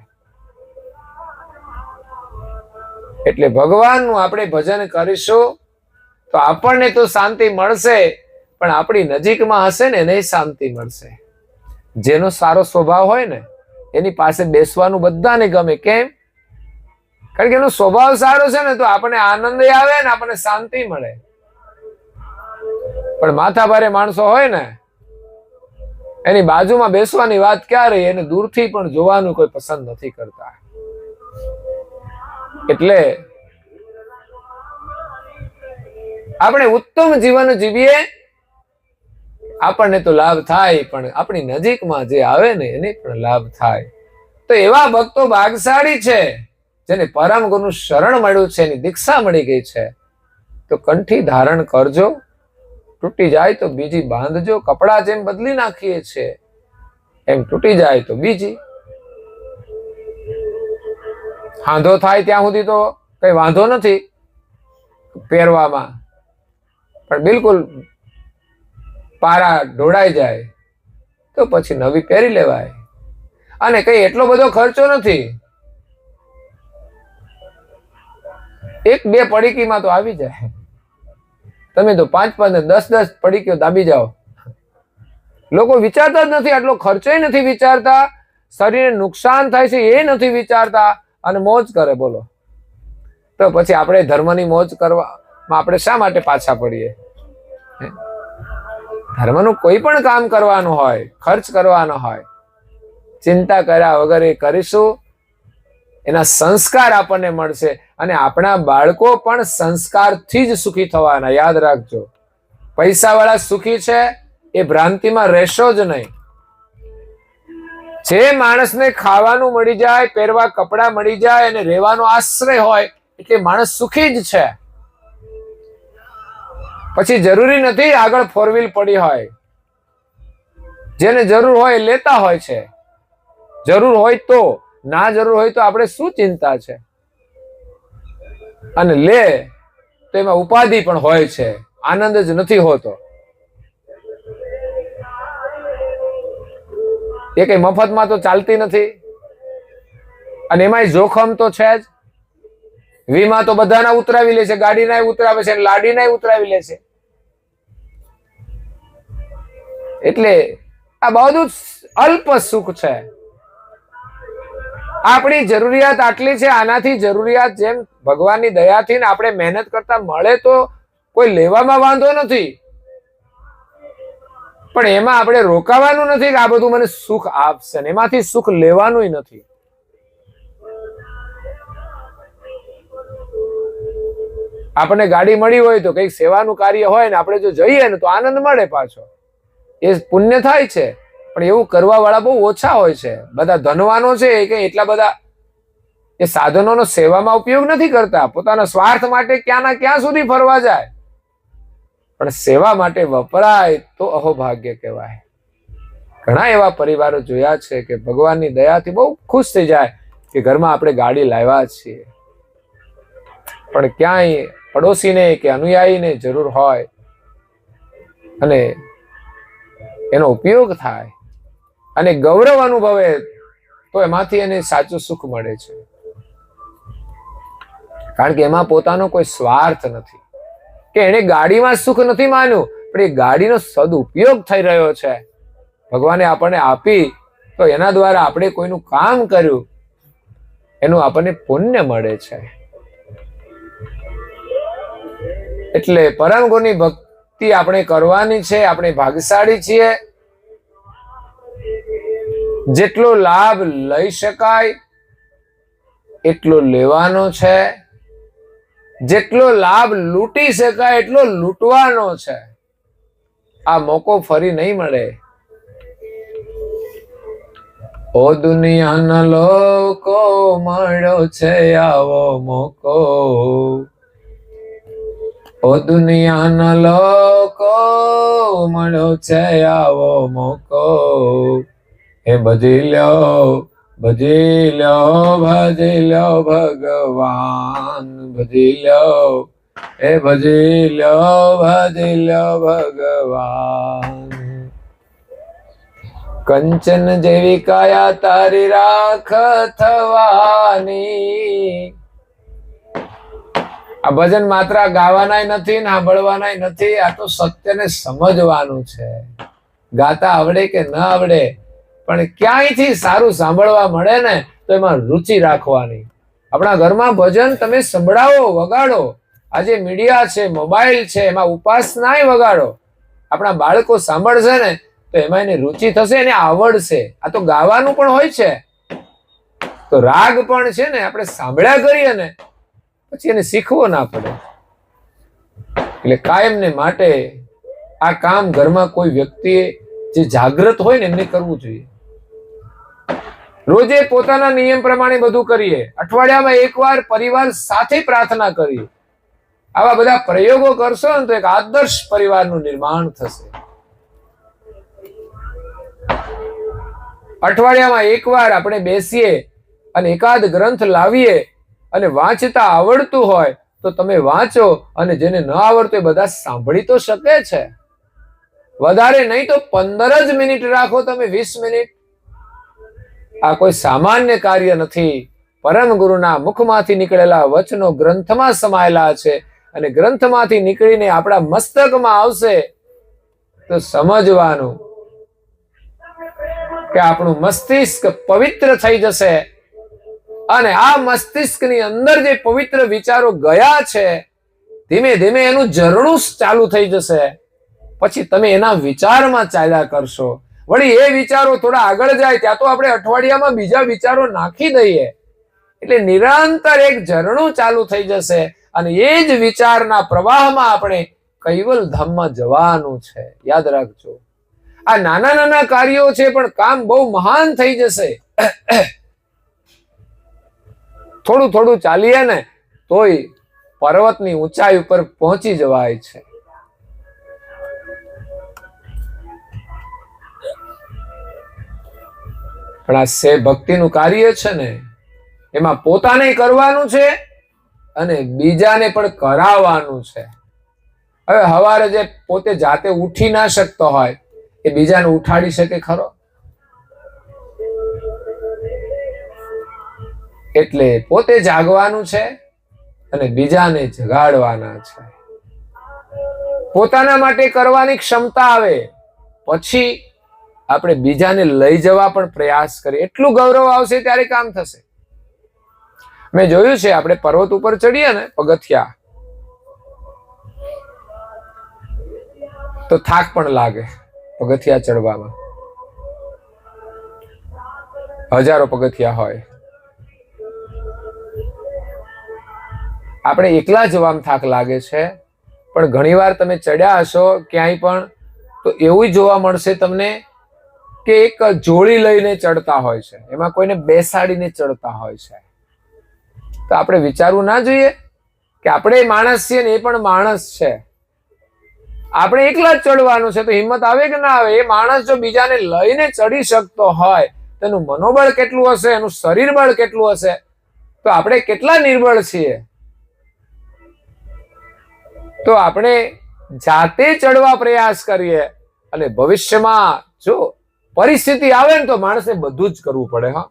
એટલે ભગવાનનું આપણે ભજન કરીશું તો આપણને તો શાંતિ મળશે, પણ આપણી નજીકમાં હશે ને એને શાંતિ મળશે. જેનો સારો સ્વભાવ હોય ને એની પાસે બેસવાનું બધાને ગમે. કેમ? કારણ કે એનો સ્વભાવ સારો છે ને તો આપણને આનંદ આવે ને આપણને શાંતિ મળે. પણ માથાભારે માણસો હોય ને એની બાજુમાં બેસવાની વાત ક્યાં રહી, એને દૂરથી પણ જોવાનું કોઈ પસંદ નથી કરતા. એટલે આપણે ઉત્તમ જીવન જીવીએ, આપણને તો લાભ થાય પણ આપણી નજીકમાં જે આવે ને એને પણ લાભ થાય. તો એવા ભક્તો ભાગશાળી છે જેને પરમ ગુરુનું શરણ મળ્યું છે, એની દીક્ષા મળી ગઈ છે. તો કંઠી ધારણ કરજો, તૂટી જાય તો બીજી બાંધજો. કપડા જેમ બદલી નાખીએ છીએ એમ તૂટી જાય તો બીજી. હાંધો થાય ત્યાં સુધી તો કઈ વાંધો નથી પહેરવામાં, પણ બિલકુલ પારા ઢોળાઈ જાય તો પછી નવી પહેરી લેવાય. અને કઈ એટલો બધો ખર્ચો નથી, 1-2 પડીકીમાં તો આવી જાય. તમે તો 5-5 ને 10-10 પડીકીઓ દાબી જાઓ. લોકો વિચારતા જ નથી, આટલો ખર્ચો નથી વિચારતા, શરીરને નુકસાન થાય છે એ નથી વિચારતા અને મોજ કરે. બોલો તો પછી આપણે ધર્મની મોજ કરવામાં આપણે શા માટે પાછા પડીએ? ધર્મનું કોઈ પણ કામ કરવાનું હોય, ખર્ચ કરવાનો હોય, ચિંતા કર્યા વગર એ કરીશું, એના સંસ્કાર આપણને મળશે અને આપણા બાળકો પણ સંસ્કારથી જ સુખી થવાના. યાદ રાખજો, પૈસાવાળા સુખી છે એ ભ્રાંતિમાં રહેશો જ નહીં. જે માણસને ખાવાનું મળી જાય, પહેરવા કપડા મળી જાય અને રહેવાનો આશ્રય હોય એટલે માણસ સુખી જ છે. પછી જરૂરી નથી આગળ 4 વ્હીલ પડી હોય. જેને જરૂર હોય લેતા હોય છે. જરૂર હોય તો, ના જરૂર હોય તો આપણે શું ચિંતા છે? અને લે તો એમાં ઉપાધિ પણ હોય છે, આનંદ જ નથી હોતો. એ કઈ મફતમાં તો ચાલતી નથી અને એમાંય જોખમ તો છે જ. વીમા તો બધાના ઉતરાવી લે છે, ગાડીના ઉતરાવે છે, લાડીના ઉતરાવી લે છે. એટલે આ બધું અલ્પ સુખ છે. આપણી જરૂરિયાત આટલી છે, આનાથી જરૂરિયાત જેમ ભગવાનની દયાથી ને આપણે મહેનત કરતા મળે તો કોઈ લેવામાં વાંધો નથી, પણ એમાં આપણે રોકાવાનું નથી કે આ બધું મને સુખ આપશે, ને એમાંથી સુખ લેવાનું નથી. આપણને ગાડી મળી હોય તો કઈક સેવાનું કાર્ય હોય ને આપણે જો જઈએ ને તો આનંદ મળે પાછો, એ પુણ્ય થાય છે. પણ એવું કરવા વાળા બહુ ઓછા હોય છે. બધા ધનવાનો છે કે એટલા બધા એ સાધનોનો સેવામાં ઉપયોગ નથી કરતા, પોતાના સ્વાર્થ માટે ક્યાં ના ક્યાં સુધી ફરવા જાય. પણ સેવા માટે વપરાય તો અહોભાગ્ય કહેવાય. ઘણા એવા પરિવારો જોયા છે કે ભગવાનની દયાથી બહુ ખુશ થઈ જાય કે ઘરમાં આપણે ગાડી લાવ્યા છીએ, પણ ક્યાંય પડોશીને કે અનુયાયીને જરૂર હોય અને એનો ઉપયોગ થાય અને ગૌરવ અનુભવે તો એમાંથી એને સાચું સુખ મળે છે. કારણ કે એમાં પોતાનો કોઈ સ્વાર્થ નથી, કે એને ગાડીમાં સુખ નથી માન્યું, પણ એ ગાડીનો સદુપયોગ થઈ રહ્યો છે. ભગવાને આપણને આપી તો એના દ્વારા આપણે કોઈનું કામ કર્યું, એનું આપણને પુણ્ય મળે છે. એટલે પરમ ગુરુની ભક્તિ આપણે કરવાની છે. આપણે ભાગ્યશાળી છીએ. જેટલો લાભ લઈ શકાય એટલો લેવાનો છે, જેટલો લાભ લૂંટી શકાય એટલો લૂંટવાનો છે. આ મોકો ફરી નહીં મળે. ઓ દુનિયાના લોકો, મળ્યો છે આવો મોકો. ઓ દુનિયાના લોકો, મળ્યો છે આવો મોકો. એ ભજી લ્યો, ભજી લ્યો, ભજી લ્યો ભગવાન. ભજી લ્યો, એ ભજી લ્યો, ભજી લ્યો ભગવાન. કંચન જેવી કાયા તારી રાખ થવાની. આ ભજન માત્ર ગાવાના નથી ને સાંભળવાના નથી, આ તો સત્યને સમજવાનું છે. ગાતા આવડે કે ન આવડે, પણ ક્યાંયથી સારું સાંભળવા મળે ને તો એમાં રુચિ રાખવાની. આપણા ઘરમાં ભજન તમે સંભળાવો, વગાડો. આજે મીડિયા છે, મોબાઈલ છે, એમાં ઉપાસનાય વગાડો. આપણા બાળકો સાંભળશે ને તો એમાં એને રુચિ થશે, એને આવડશે. આ તો ગાવાનું પણ હોય છે, તો રાગ પણ છે ને આપણે સાંભળ્યા કરીએ ને પછી એને શીખવો ના પડે. એટલે કાયમને માટે આ કામ ઘરમાં કોઈ વ્યક્તિ જે જાગૃત હોય ને એમને કરવું જોઈએ. રોજે પોતાના નિયમ પ્રમાણે બધું કરીએ. અઠવાડિયામાં એકવાર પરિવાર સાથે પ્રાર્થના કરીએ. આવા બધા પ્રયોગો કરશો ને તો એક આદર્શ પરિવારનું નિર્માણ થશે. અઠવાડિયામાં એકવાર આપણે બેસીએ અને એકાદ ગ્રંથ લાવીએ અને વાંચતા આવડતું હોય તો તમે વાંચો, અને જેને ન આવડતું એ બધા સાંભળી તો શકે છે. વધારે નહીં તો 15 જ મિનિટ રાખો તમે, 20 મિનિટ. આ કોઈ સામાન્ય કાર્ય નથી. પરમ ગુરુના મુખમાંથી નીકળેલા વચનો ગ્રંથમાં સમાયેલા છે, અને ગ્રંથમાંથી નીકળીને આપણા મસ્તકમાં આવશે તો સમજવાનું કે આપણું મસ્તિષ્ક પવિત્ર થઈ જશે, અને આ મસ્તિષ્કની અંદર જે પવિત્ર વિચારો ગયા છે ધીમે ધીમે એનું ઝરણું ચાલુ થઈ જશે. પછી તમે એના વિચારમાં ચાલ્યા કરશો. વળી એ વિચારો થોડા આગળ જાય ત્યાં તો આપણે અઠવાડિયામાં બીજા વિચારો નાખી દઈએ, એટલે નિરંતર એક ઝરણું ચાલુ થઈ જશે અને એ જ વિચારના પ્રવાહમાં આપણે કૈવલ ધામમાં જવાનું છે. યાદ રાખજો, આ નાના નાના કાર્યો છે પણ કામ બહુ મહાન થઈ જશે. થોડું થોડું ચાલીએ ને તોય પર્વતની ઊંચાઈ ઉપર પહોંચી જવાય છે. પણ આ સે ભક્તિનું કાર્ય છે ને, એમાં પોતાને કરવાનું છે અને બીજાને પણ કરાવવાનું છે. હવે સવારે જે પોતે જાતે ઉઠી ના શકતો હોય એ બીજાને ઉઠાડી શકે ખરો? એટલે પોતે જાગવાનું છે અને બીજાને જગાડવાના છે. પોતાના માટે કરવાની ક્ષમતા આવે પછી આપણે બીજાને લઈ જવા પણ પ્રયાસ કરીએ. એટલું ગૌરવ આવશે ત્યારે કામ થશે. મેં જોયું છે, આપણે પર્વત ઉપર ચડીએ ને પગથિયા તો થાક પણ લાગે. પગથિયા ચડવામાં હજારો પગથિયા હોય, આપણે એકલા જવામાં થાક લાગે છે. પણ ઘણીવાર તમે ચડ્યા હશો ક્યાંય પણ તો એવું જોવા મળશે તમને કે એક જોડી લઈને ચડતા હોય છે, એમાં કોઈને બેસાડીને ચડતા હોય છે. તો આપણે વિચારવું ના જોઈએ કે આપણે માણસ છીએ ને એ પણ માણસ છે, આપણે એકલા જ ચડવાનું છે. તો હિંમત આવે કે ના આવે? એ માણસ જો બીજાને લઈને ચડી શકતો હોય તેનું મનોબળ કેટલું હશે, એનું શરીર બળ કેટલું હશે, તો આપણે કેટલા નિર્બળ છીએ. તો આપણે જાતે ચડવા પ્રયાસ કરીએ અને ભવિષ્યમાં જો પરિસ્થિતિ આવે ને તો માણસને બધું જ કરવું પડે. હા,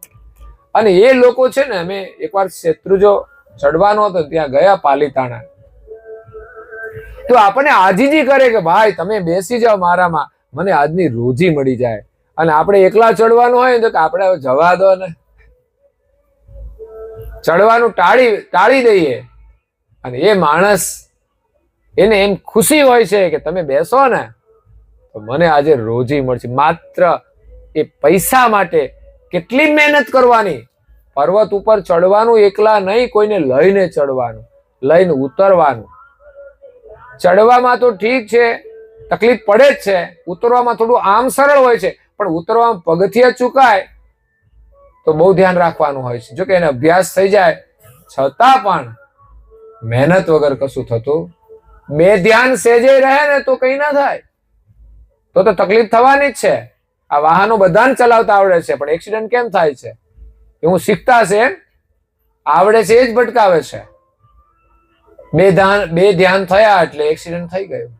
અને એ લોકો છે ને, અમે એકવાર શેત્રુંજો ચડવાનો હતો ત્યાં ગયા પાલીતાણા, તો આપણને આજીજી કરે કે ભાઈ તમે બેસી જાઓ મારામાં, મને આજની રોજી મળી જાય. અને આપણે એકલા ચડવાનું હોય તો કે આપણે જવા દો ને, ચડવાનું ટાળી દઈએ. અને એ માણસ એને એમ ખુશી હોય છે કે તમે બેસો ને તો મને આજે રોજી મળશે. માત્ર એ પૈસા માટે કેટલી મહેનત કરવાની. પર્વત ઉપર ચડવાનું એકલા નહીં, કોઈને લઈને ચડવાનું, લઈને ઉતરવાનું. ચડવામાં તો ઠીક છે, તકલીફ પડે જ છે. ઉતરવામાં થોડું આમ સરળ હોય છે, પણ ઉતરવામાં પગથિયા ચૂકાય તો બહુ ધ્યાન રાખવાનું હોય છે. જો કે એને અભ્યાસ થઈ જાય છતાં પણ મહેનત વગર કશું થતું. બે ધ્યાન સેજે રહે ને તો કઈ ના થાય, તો તકલીફ થવાની જ છે. આ વાહનો બધાને ચલાવતા આવડે છે, પણ એક્સિડન્ટ કેમ થાય છે? એવું શીખતા છે, આવડે છે એ જ ભટકાવે છે. બે ધ્યાન થયા એટલે એક્સિડન્ટ થઈ ગયું.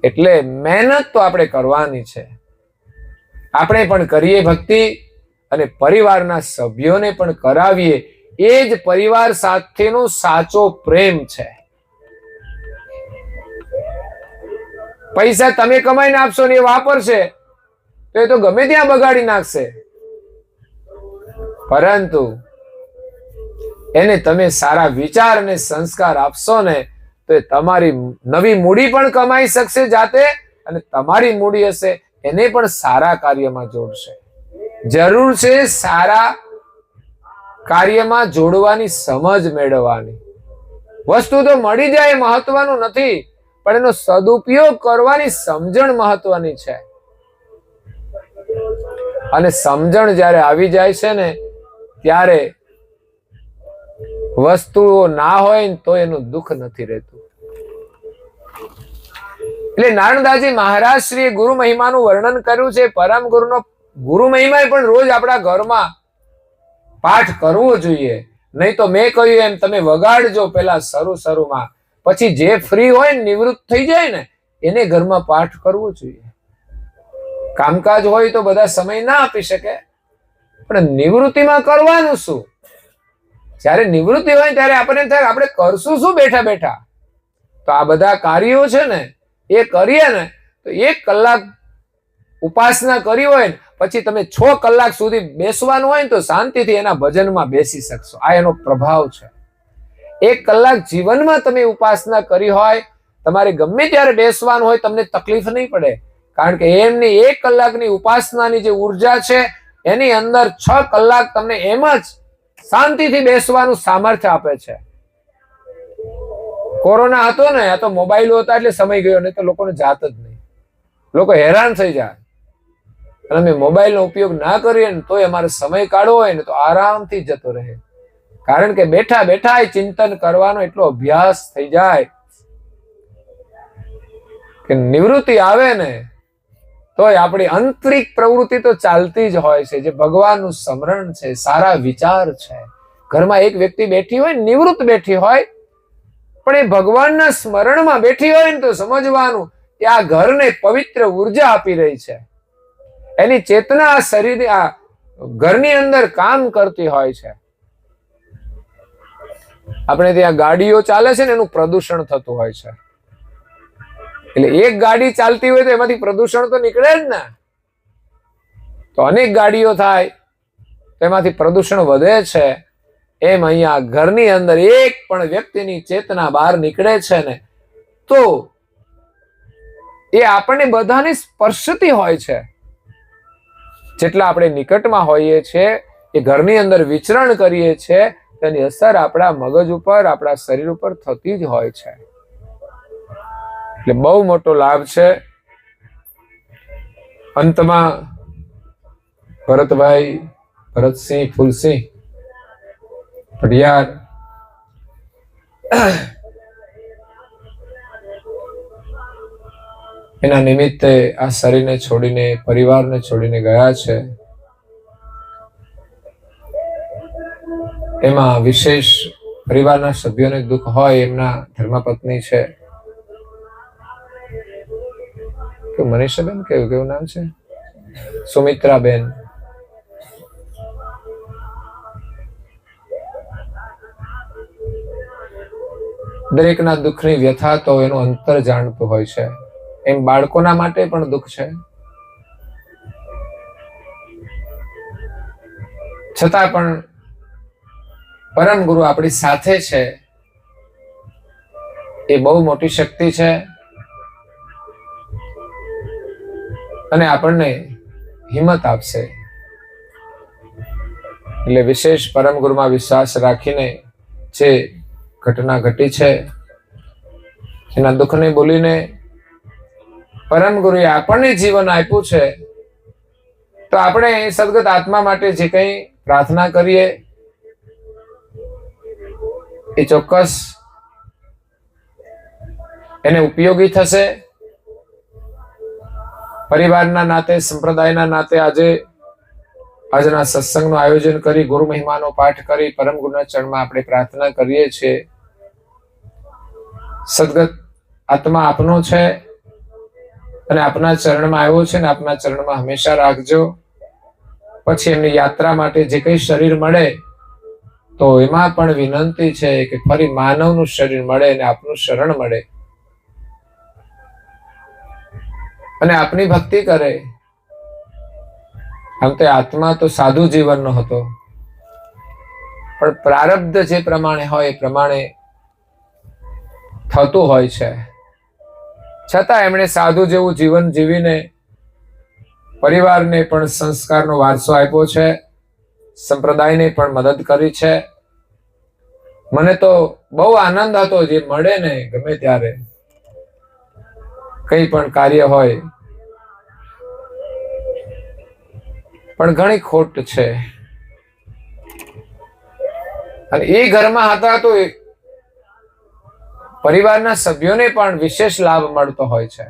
એટલે મહેનત તો આપણે કરવાની છે. આપણે પણ કરીએ ભક્તિ અને પરિવારના સભ્યોને પણ કરાવીએ. એ જ પરિવાર સાથેનો સાચો પ્રેમ છે. પૈસા તમે કમાઈને આપશો ને એ વાપરશે તો એ તો ગમે ત્યાં બગાડી નાખશે, પરંતુ એને તમે સારા વિચાર અને સંસ્કાર આપશો ને તો એ તમારી નવી મૂડી પણ કમાઈ શકશે જાતે, અને તમારી મૂડી હશે એને પણ સારા કાર્યમાં જોડશે. જરૂર છે સારા કાર્યમાં જોડવાની સમજ મેળવવાની. વસ્તુ તો મળી જાય મહત્વનું નથી, પણ એનો સદુપયોગ કરવાની સમજણ મહત્વની છે. અને સમજણ જ્યારે આવી જાય છે ને ત્યારે વસ્તુઓ ના હોય ને તો એનું દુઃખ નથી રહેતું. એટલે નારણદાસજી મહારાજ શ્રીએ ગુરુ મહિમાનું વર્ણન કર્યું છે. પરમ ગુરુનો ગુરુ મહિમા પણ રોજ આપણા ઘરમાં પાઠ કરવો જોઈએ. નહીં તો મેં કહ્યું એમ તમે વગાડજો પેલા શરૂમાં, પછી જે ફ્રી હોય ને નિવૃત્ત થઈ જાય ને એને ઘરમાં પાઠ કરવો જોઈએ. કામકાજ હોય તો બધા સમય ના આપી શકે, પણ નિવૃત્તિમાં કરવાનું શું? જ્યારે નિવૃત્તિ હોય ત્યારે આપણને થાય આપણે કરશું શું બેઠા બેઠા. તો આ બધા કાર્યો છે ને એ કરીએ ને તો 1 કલાક ઉપાસના કરી હોય ને પછી તમે 6 કલાક સુધી બેસવાનું હોય ને તો શાંતિથી એના ભજનમાં બેસી શકશો. આ એનો પ્રભાવ છે. 1 કલાક જીવનમાં તમે ઉપાસના કરી હોય તમારે ગમે ત્યારે બેસવાનું હોય, તમને તકલીફ નહીં પડે, કારણ કે એમની 1 કલાકની ઉપાસનાની જે ઉર્જા છે એની અંદર 6 કલાક તમને એમ જ શાંતિથી બેસવાનું સામર્થ્ય આપે છે. કોરોના હતો ને, આ તો મોબાઈલો હતા એટલે સમય ગયો, નહીં તો લોકોને જાત જ નહીં, લોકો હેરાન થઈ જાય. અને અમે મોબાઈલનો ઉપયોગ ના કરીએ ને તોય અમારે સમય કાઢવો હોય ને તો આરામથી જતો રહે, કારણ કે બેઠા બેઠા ચિંતન કરવાનો એટલો અભ્યાસ થઈ જાય કે નિવૃત્તિ આવે ને તોય આપણી આંતરિક પ્રવૃત્તિ તો ચાલતી જ હોય છે, જે ભગવાનનું સ્મરણ છે, સારા વિચાર છે. ઘરમાં એક વ્યક્તિ બેઠી હોય, નિવૃત્ત બેઠી હોય, પણ એ ભગવાનના સ્મરણમાં બેઠી હોય ને તો સમજવાનું કે આ ઘરને પવિત્ર ઉર્જા આપી રહી છે. એની ચેતના આ શરીર, આ ઘરની અંદર કામ કરતી હોય છે. આપણે ત્યાં ગાડીઓ ચાલે છે ને એનું પ્રદૂષણ થતું હોય છે, એટલે એક ગાડી ચાલતી હોય તો એમાંથી પ્રદૂષણ તો નીકળે જ ને. તો અનેક ગાડીઓ થાય તો એમાંથી પ્રદૂષણ વધે છે. એમ અહીંયા ઘરની અંદર એક પણ વ્યક્તિની ચેતના બહાર નીકળે છે ને તો એ આપણને બધાને સ્પર્શતી હોય છે. જેટલા આપણે નિકટમાં હોઈએ છીએ, એ ઘરની અંદર વિચરણ કરીએ છીએ, તેની અસર આપણા મગજ ઉપર, આપણા શરીર ઉપર થતી જ હોય છે. એટલે બહુ મોટો લાભ છે. અંતમાં ભરતસિંહ ફૂલસિંહ પઢિયાર એના નિમિત્તે આ શરીરને છોડીને, પરિવારને છોડીને ગયા છે. એમાં વિશેષ પરિવારના સભ્યોને દુઃખ હોય. એમના ધર્મપત્ની છે, મનીષાબેન, કેવું નામ છે, સુમિત્રાબેન. દરેકના દુઃખની વ્યથા તો એનું અંતર જાણતું હોય છે. એમ બાળકોના માટે પણ દુઃખ છે. છતાં પણ પરમ ગુરુ આપણી સાથે છે, એ બહુ મોટી શક્તિ છે. અને આપણને હિંમત આપશે. એટલે વિશેષ પરમ ગુરુમાં વિશ્વાસ રાખીને જે ઘટના ઘટી છે એના દુઃખને બોલીને પરમ ગુરુએ આપણને જીવન આપ્યું છે, તો આપણે સદગત આત્મા માટે જે કંઈ પ્રાર્થના કરીએ એ ચોક્કસ એને ઉપયોગી થશે. પરિવારના નાતે, સંપ્રદાયના નાતે આજના સત્સંગનું આયોજન કરી, ગુરુ મહિમાનો પાઠ કરી, પરમ ગુરુના ચરણમાં આપણે પ્રાર્થના કરીએ છીએ. સદગત આત્મા આપનો છે અને આપના ચરણમાં આવ્યો છે ને આપના ચરણમાં હંમેશા રાખજો. પછી એમની યાત્રા માટે જે કંઈ શરીર મળે તો એમાં પણ વિનંતી છે કે ફરી માનવનું શરીર મળે અને આપનું શરણ મળે અને આપની ભક્તિ કરે. આમ તો આત્મા તો સાધુ જીવનનો હતો, પણ પ્રારબ્ધ જે પ્રમાણે હોય એ પ્રમાણે થતું હોય છે. છતાં એમણે સાધુ જેવું જીવન જીવીને પરિવારને પણ સંસ્કારનો વારસો આપ્યો છે, સંપ્રદાયને પણ મદદ કરી છે. મને તો બહુ આનંદ હતો જે મળે ને ગમે ત્યારે, કંઈ પણ કાર્ય હોય, પણ ઘણી ખોટ છે. અને એ ઘરમાં હતા તો પરિવારના સભ્યોને પણ વિશેષ લાભ મળતો હોય છે.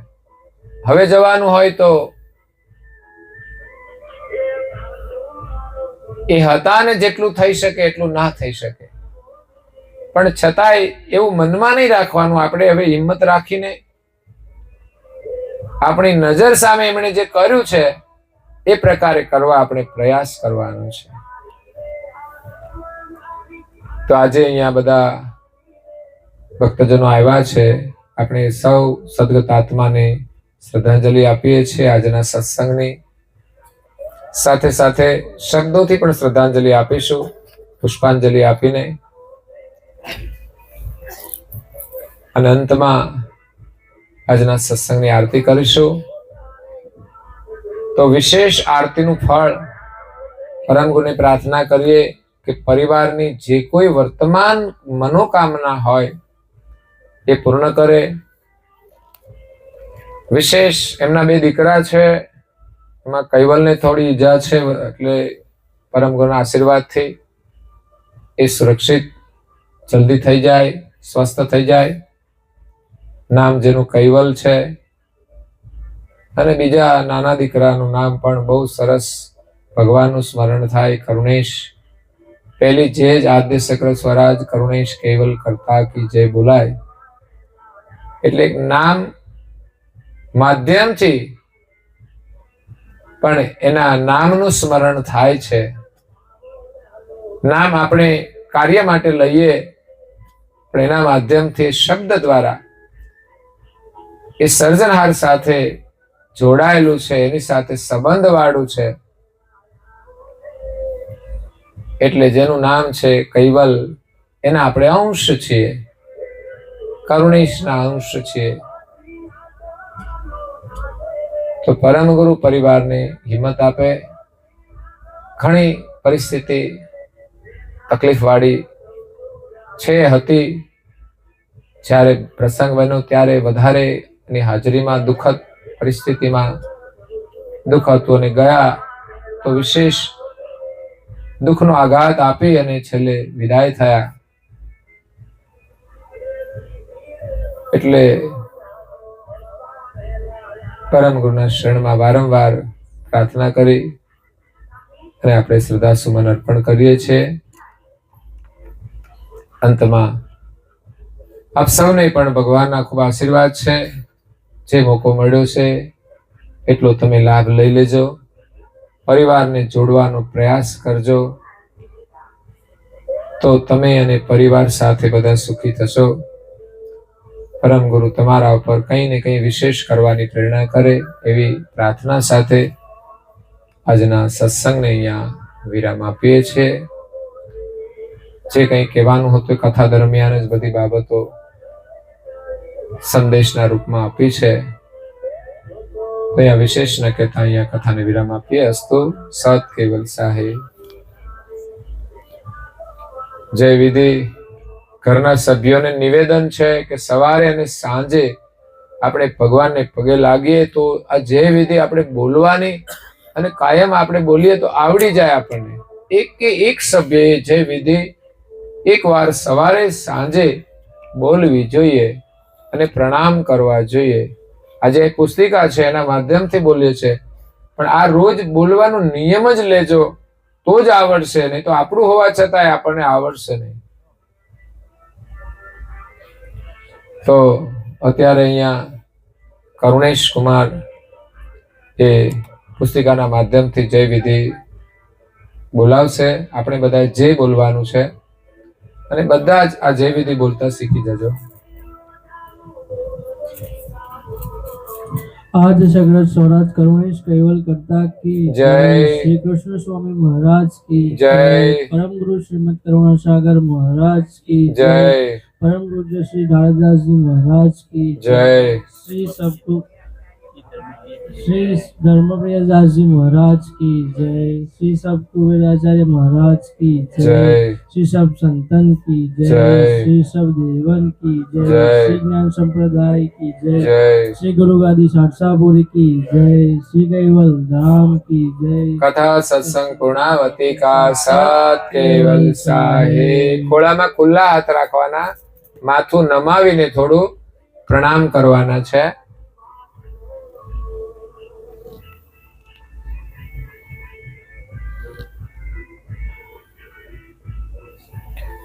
હવે જવાનું હોય તો એ હતા ને જેટલું થઈ શકે એટલું ના થઈ શકે, પણ છતાંય એવું મનમાં નહીં રાખવાનું. આપણે હવે હિંમત રાખીને આપણી નજર સામે એમણે જે કર્યું છે એ પ્રકારે કરવા આપણે પ્રયાસ કરવાનો છે. તો આજે અહીંયા બધા ભક્તજનો આવ્યા છે. આપણે સૌ સદગત આત્માને શ્રદ્ધાંજલિ આપીએ છીએ. આજના સત્સંગની સાથે સાથે શબ્દોથી પણ શ્રદ્ધાંજલિ આપીશું, પુષ્પાંજલિ આપીને. અને અંતમાં આજના સત્સંગની આરતી કરીશું. તો વિશેષ આરતીનું ફળ પરમ ગુરુને પ્રાર્થના કરીએ કે પરિવારની જે કોઈ વર્તમાન મનોકામના હોય એ પૂર્ણ કરે. વિશેષ એમના 2 દીકરા છે, એમાં કૈવલને થોડી ઈજા છે, એટલે પરમ ગુરુના આશીર્વાદથી એ સુરક્ષિત જલ્દી થઈ જાય, સ્વસ્થ થઈ જાય. નામ જેનું કૈવલ છે, અને બીજા નાના દીકરાનું નામ પણ બહુ સરસ, ભગવાનનું સ્મરણ થાય, કરુણેશ. પહેલી જે જ આદ્ય સક્ર સ્વરાજ કરુણેશ કૈવલ કરતા કી જય બોલાય. એટલે નામ માધ્યમથી પણ એના નામનું સ્મરણ થાય છે. નામ આપણે કાર્ય માટે લઈએ, પણ એના માધ્યમથી શબ્દ દ્વારા એ સર્જનહાર સાથે જોડાયેલું છે, એની સાથે સંબંધ વાળું છે. એટલે જેનું નામ છે કૈવલ, એના આપણે અંશ છીએ, કરુણેશના અંશ છીએ. તો પરમ ગુરુ પરિવારને હિંમત આપે. ઘણી પરિસ્થિતિ તકલીફ વાળી છે, હતી. જ્યારે પ્રસંગ બન્યો ત્યારે વધારે એની હાજરીમાં દુઃખદ પરિસ્થિતિમાં દુઃખ હતું, અને ગયા તો વિશેષ દુઃખનો આઘાત આપી અને છેલ્લે વિદાય થયા. એટલે પરમ ગુરુના શરણમાં વારંવાર પ્રાર્થના કરી અને આપણે શ્રદ્ધા સુમન અર્પણ કરીએ છીએ. અંતમાં આપ સૌને પણ ભગવાનના ખૂબ આશીર્વાદ છે. જે મોકો મળ્યો છે એટલો તમે લાભ લઈ લેજો, પરિવારને જોડવાનો પ્રયાસ કરજો, તો તમે અને પરિવાર સાથે બધા સુખી થશો. પરમ ગુરુ તમારા ઉપર કંઈ ને કંઈ વિશેષ કરવાની પ્રેરણા કરે એવી પ્રાર્થના સાથે આજના સત્સંગને અહીંયા વિરામ આપીએ છીએ. જે કંઈ કહેવાનું હતું કથા દરમિયાન જ બધી બાબતો સંદેશના રૂપમાં આપી છે. તો અહીંયા વિશેષ ન કહેતા અહીંયા કથાને વિરામ આપીએ. અસ્તુ સત કેવલ સાહેબ. જય વિધિ. ઘરના સભ્યોને નિવેદન છે કે સવારે અને સાંજે આપણે ભગવાનને પગે લાગીએ તો આ જય વિધિ આપણે બોલવાની, અને કાયમ આપણે બોલીએ તો આવડી જાય આપણને. એક સભ્યએ જય વિધિ એકવાર સવારે સાંજે બોલવી જોઈએ અને પ્રણામ કરવા જોઈએ. આજે એક પુસ્તિકા છે એના માધ્યમથી બોલીએ છીએ, પણ આ રોજ બોલવાનો નિયમ જ લેજો તો જ આવડશે, નહીં તો આપણું હોવા છતાંય આપણને આવડશે નહીં. તો અત્યારે અહીંયા કરુણેશ કુમાર એ પુસ્તિકાના માધ્યમથી જય વિધિ બોલાવશે. આપણે બધા જે બોલવાનું છે, અને બધા જ આ જય વિધિ બોલતા શીખી જજો. आज सगळं स्वराज करुणेश कैवल करता की जय. श्री कृष्ण स्वामी महाराज की जय. परम गुरु श्रीमद करुणा सागर महाराज की जय. परम गुरु श्री दास जी महाराज की जय. श्री सबको श्री धर्मप्रिय दास जी महाराज की जय. श्री सब कुबेराचार्य महाराज की जय. जय. श्री सब संतन की जय. जय. श्री सब देवन की जय. जय. श्री ज्ञान संप्रदाय की जय. जय. श्री गुरु गादी साक्षापुरी की जय. श्री कैवल धाम की जय. कथा सत्संग पूर्णावती का सत केवल साहेब. ખોળામાં ખુલ્લા હાથ રાખવાના, માથું નમાવીને થોડું પ્રણામ કરવાના છે.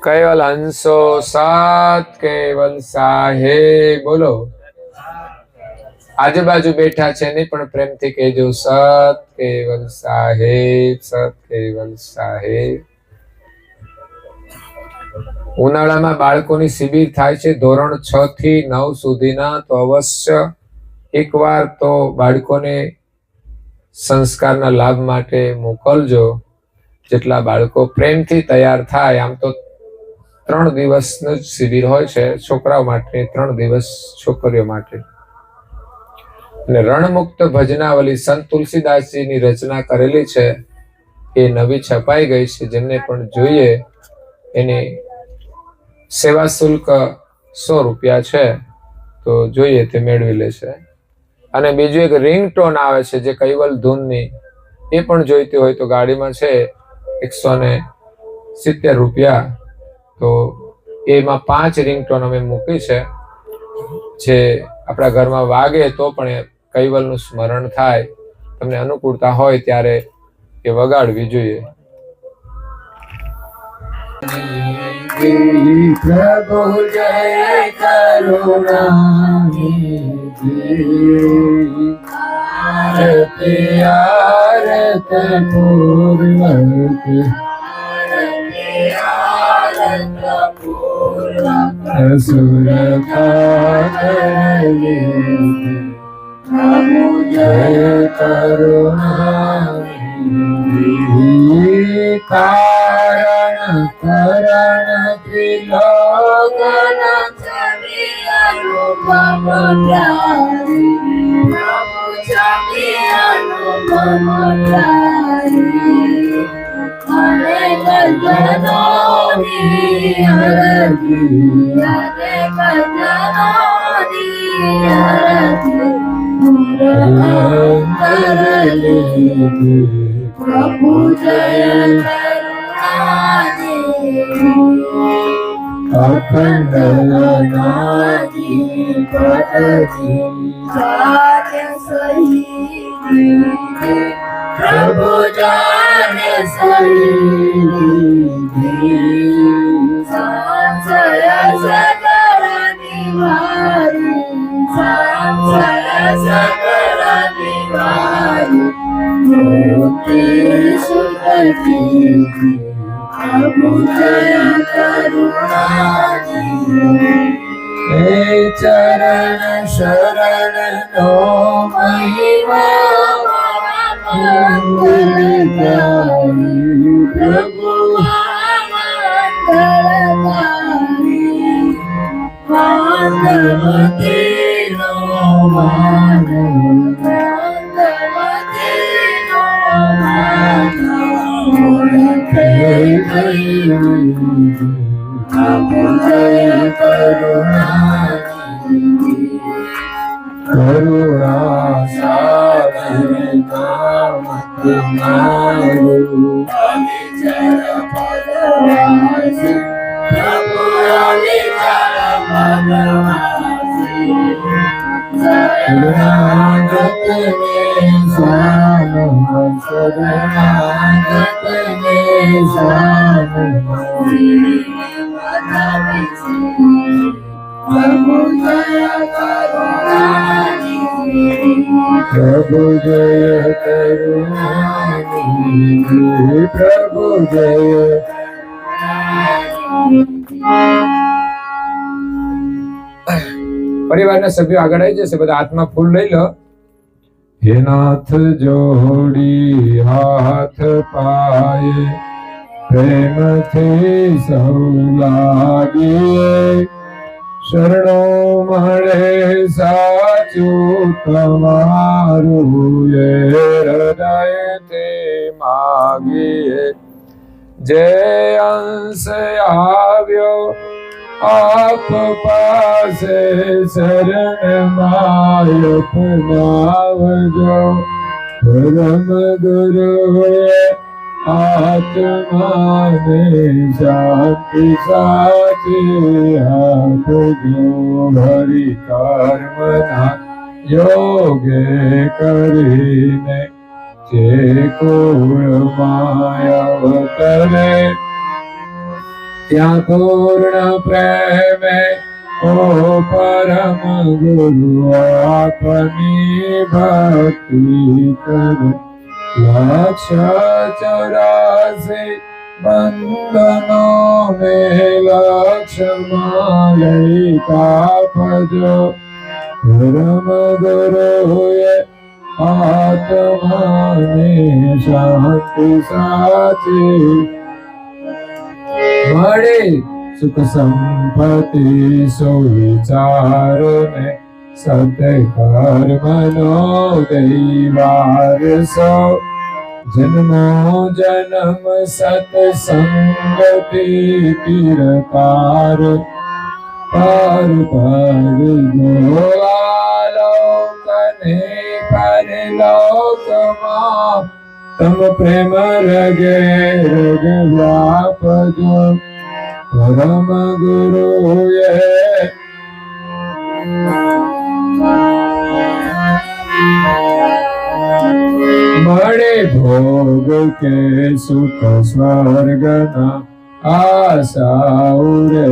કેવલ હંસો સત કેવલ સાહેબ બોલો. આજુબાજુ બેઠા છે ને પણ પ્રેમથી કહેજો સત કેવલ સાહેબ, સત કેવલ સાહેબ. ઉનાળામાં બાળકોની શિબિર થાય છે ધોરણ 6 થી 9 સુધીના. તો અવશ્ય એકવાર તો બાળકોને સંસ્કારના લાભ માટે મોકલજો. જેટલા બાળકો પ્રેમથી તૈયાર થાય. આમ તો 3 દિવસનું જ શિબિર હોય છે છોકરાઓ માટે, 3 દિવસ છોકરીઓ માટે. અને રણમુક્ત ભજનાવલી સંત તુલસીદાસજીની રચના કરેલી છે, એ નવી છપાઈ ગઈ છે. જેમને પણ જોઈએ એની સેવા શુલ્ક 100 રૂપિયા છે, તો જોઈએ તે મેળવી લેશે. અને બીજું એક રિંગટોન આવે છે જે કૈવલ ધૂનની, એ પણ જોઈતી હોય તો ગાડીમાં છે 170 રૂપિયા. તો એમાં 5 રિંગટોન અમે મૂકી છે, જે આપણા ઘરમાં વાગે તો પણ કૈવલનું સ્મરણ થાય. તમને અનુકૂળતા હોય ત્યારે એ વગાડવી જોઈએ. પ્રભુ જય કરુણા આરતી આરત પૂર્વક અસુર પ્રભુ જય કરુણા કારણ કરણ ત્રિલોકન છવિ અનુપમ પ્યારી પ્રભુ છવિ અનુપમ પ્યારી અનેક જનોની અરજી અનેક જનોની અરજી પ્રભુ જય અખંડ નાદી પટજી જાને સહી પ્રભુ જાને સહી સંશય સકળ નિવારી સંશય સકળ નિવારી મોતિ સુખી પ્રભુ જય કરુણાજી હે ચરણ શરણ નો મહિમા મંગલકારી પ્રભુ મંગલકારી મંગલમતી નો માનવ મંગલમતી નો માનવ પ્રભુ જય કરુણાજી કરુણા સાગર નામ તમારું અવિચર પદવાસી પ્રભુ અવિચર પદવાસી શરણાગત ને સ્વામ શરણાગત ને સ્વામ પ્રભુ જય કરુણાજી પ્રભુ જય કરુણાજી પ્રભુ જય પરિવારના સભ્યો આગળ આવી જશે. બધા હાથમાં ફૂલ લઈ લો. હે નાથ જોડી હાથ પાયે પ્રેમથી સૌ લાગીએ શરણો મળે સાચું તમારું એ હૃદયથી માગીએ. જે અંશ આવ્યો આપ પાસે શરણ માય અપનાવજો. પરમ ગુરુએ આત્માને શાંતિ સાચી આપજો. હરિ કર્મના યોગે કરીને જે કુળમાં અવતરે ત્યાં પૂર્ણ પ્રેમે ઓ પરમ ગુરુ આપની ભક્તિ કરે. 184 બંધનો ને લક્ષ્યમાં લઈ કાપજો. પરમ ગુરુએ આત્માને શાંતિ સાચી મળે. સુખ સંપત્તિ સુવિચારો ને સત્કર્મનો દૈવારસો જન્મો જન્મ સત્સંગથી કિરકાર પાર પાડજો આલોકને પરલોકમાં તમ પ્રેમ રગે રગ વ્યાપજો પરમ ગુરુએ મળે ભોગ કે સુખ સ્વર્ગના આશા રે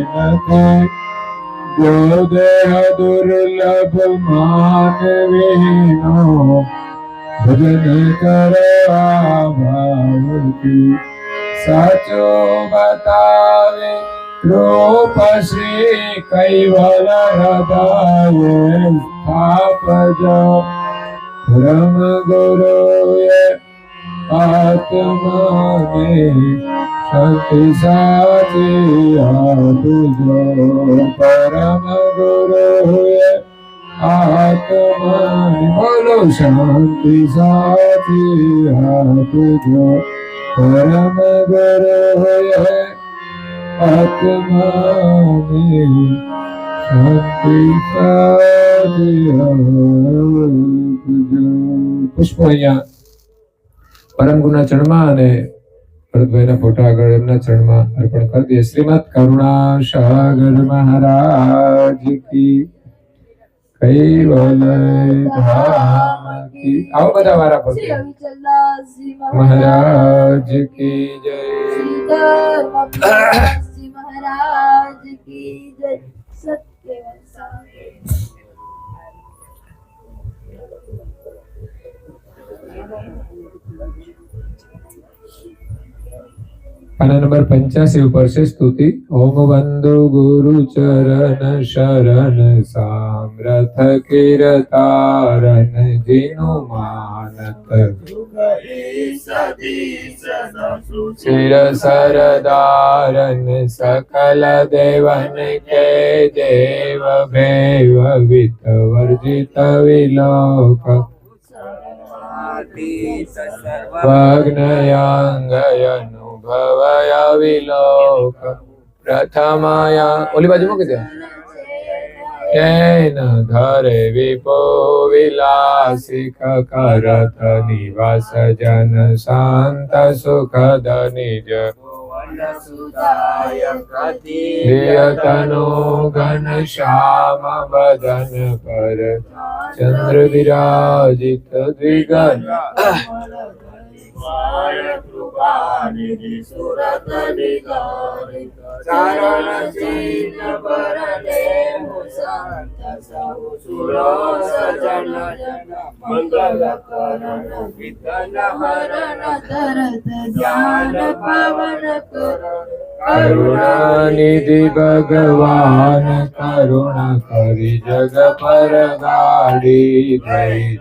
નથી જો દેહ દુર્લભ માનવીનો ભજન કરવા ભાવથી સાચો બતાવે રૂપ શ્રી કૈવલ હૃદયે સ્થાપજો પરમ ગુરુએ આત્માને શાંતિ સાચી આપજો પરમ ગુરુએ આત્માને બોલો શાંતિ સાચી આપજો પરમ ગુરુએ આત્માને શાંતિ સાચી આપજો. પુષ્પો અહીંયા પરમ ગુરુના ચરણમાં અને ભરતભાઈના ફોટા આગળ એમના ચરણમાં અર્પણ કરી દઈએ. શ્રીમદ કરુણા સાગર મહારાજ કી કૈવલ ધામ કી. આવો બધા વારા ફરતે. મહારાજ કી જય. મહારાજ કી જય. સત્ય પાના નંબર 85 ઉપર છે સ્તુતિ. ઓમ વંદુ ગુરુ ચરણ શરણ સામ્રથ કીર્તારન જીનું માનત શિર સરદારન સકલ દેવન કે દેવ ભૈવ વિત વર્જિત વિલોક ભગ્નયાંગયનુ ભવય વિલોક પ્રથમાયા. ઓલી બાજુ મૂકી દે. કેન ધરે વિપો વિલાસિક કરત નિવાસ જન શાંત સુખદ નિજ પ્રિયતનો ઘન શ્યામ બદન પર ચંદ્ર વિરાજિત દ્વિગન ચારણ ચિહ્ન પર દેહુ સંત સૌ સુરો સજન મંગલ કરણ વિઘ્ન હરણ તરત ધ્યાન પવન કર કરુણાનિધિ ભગવાન કરુણા કરી જગ પર ગાડી.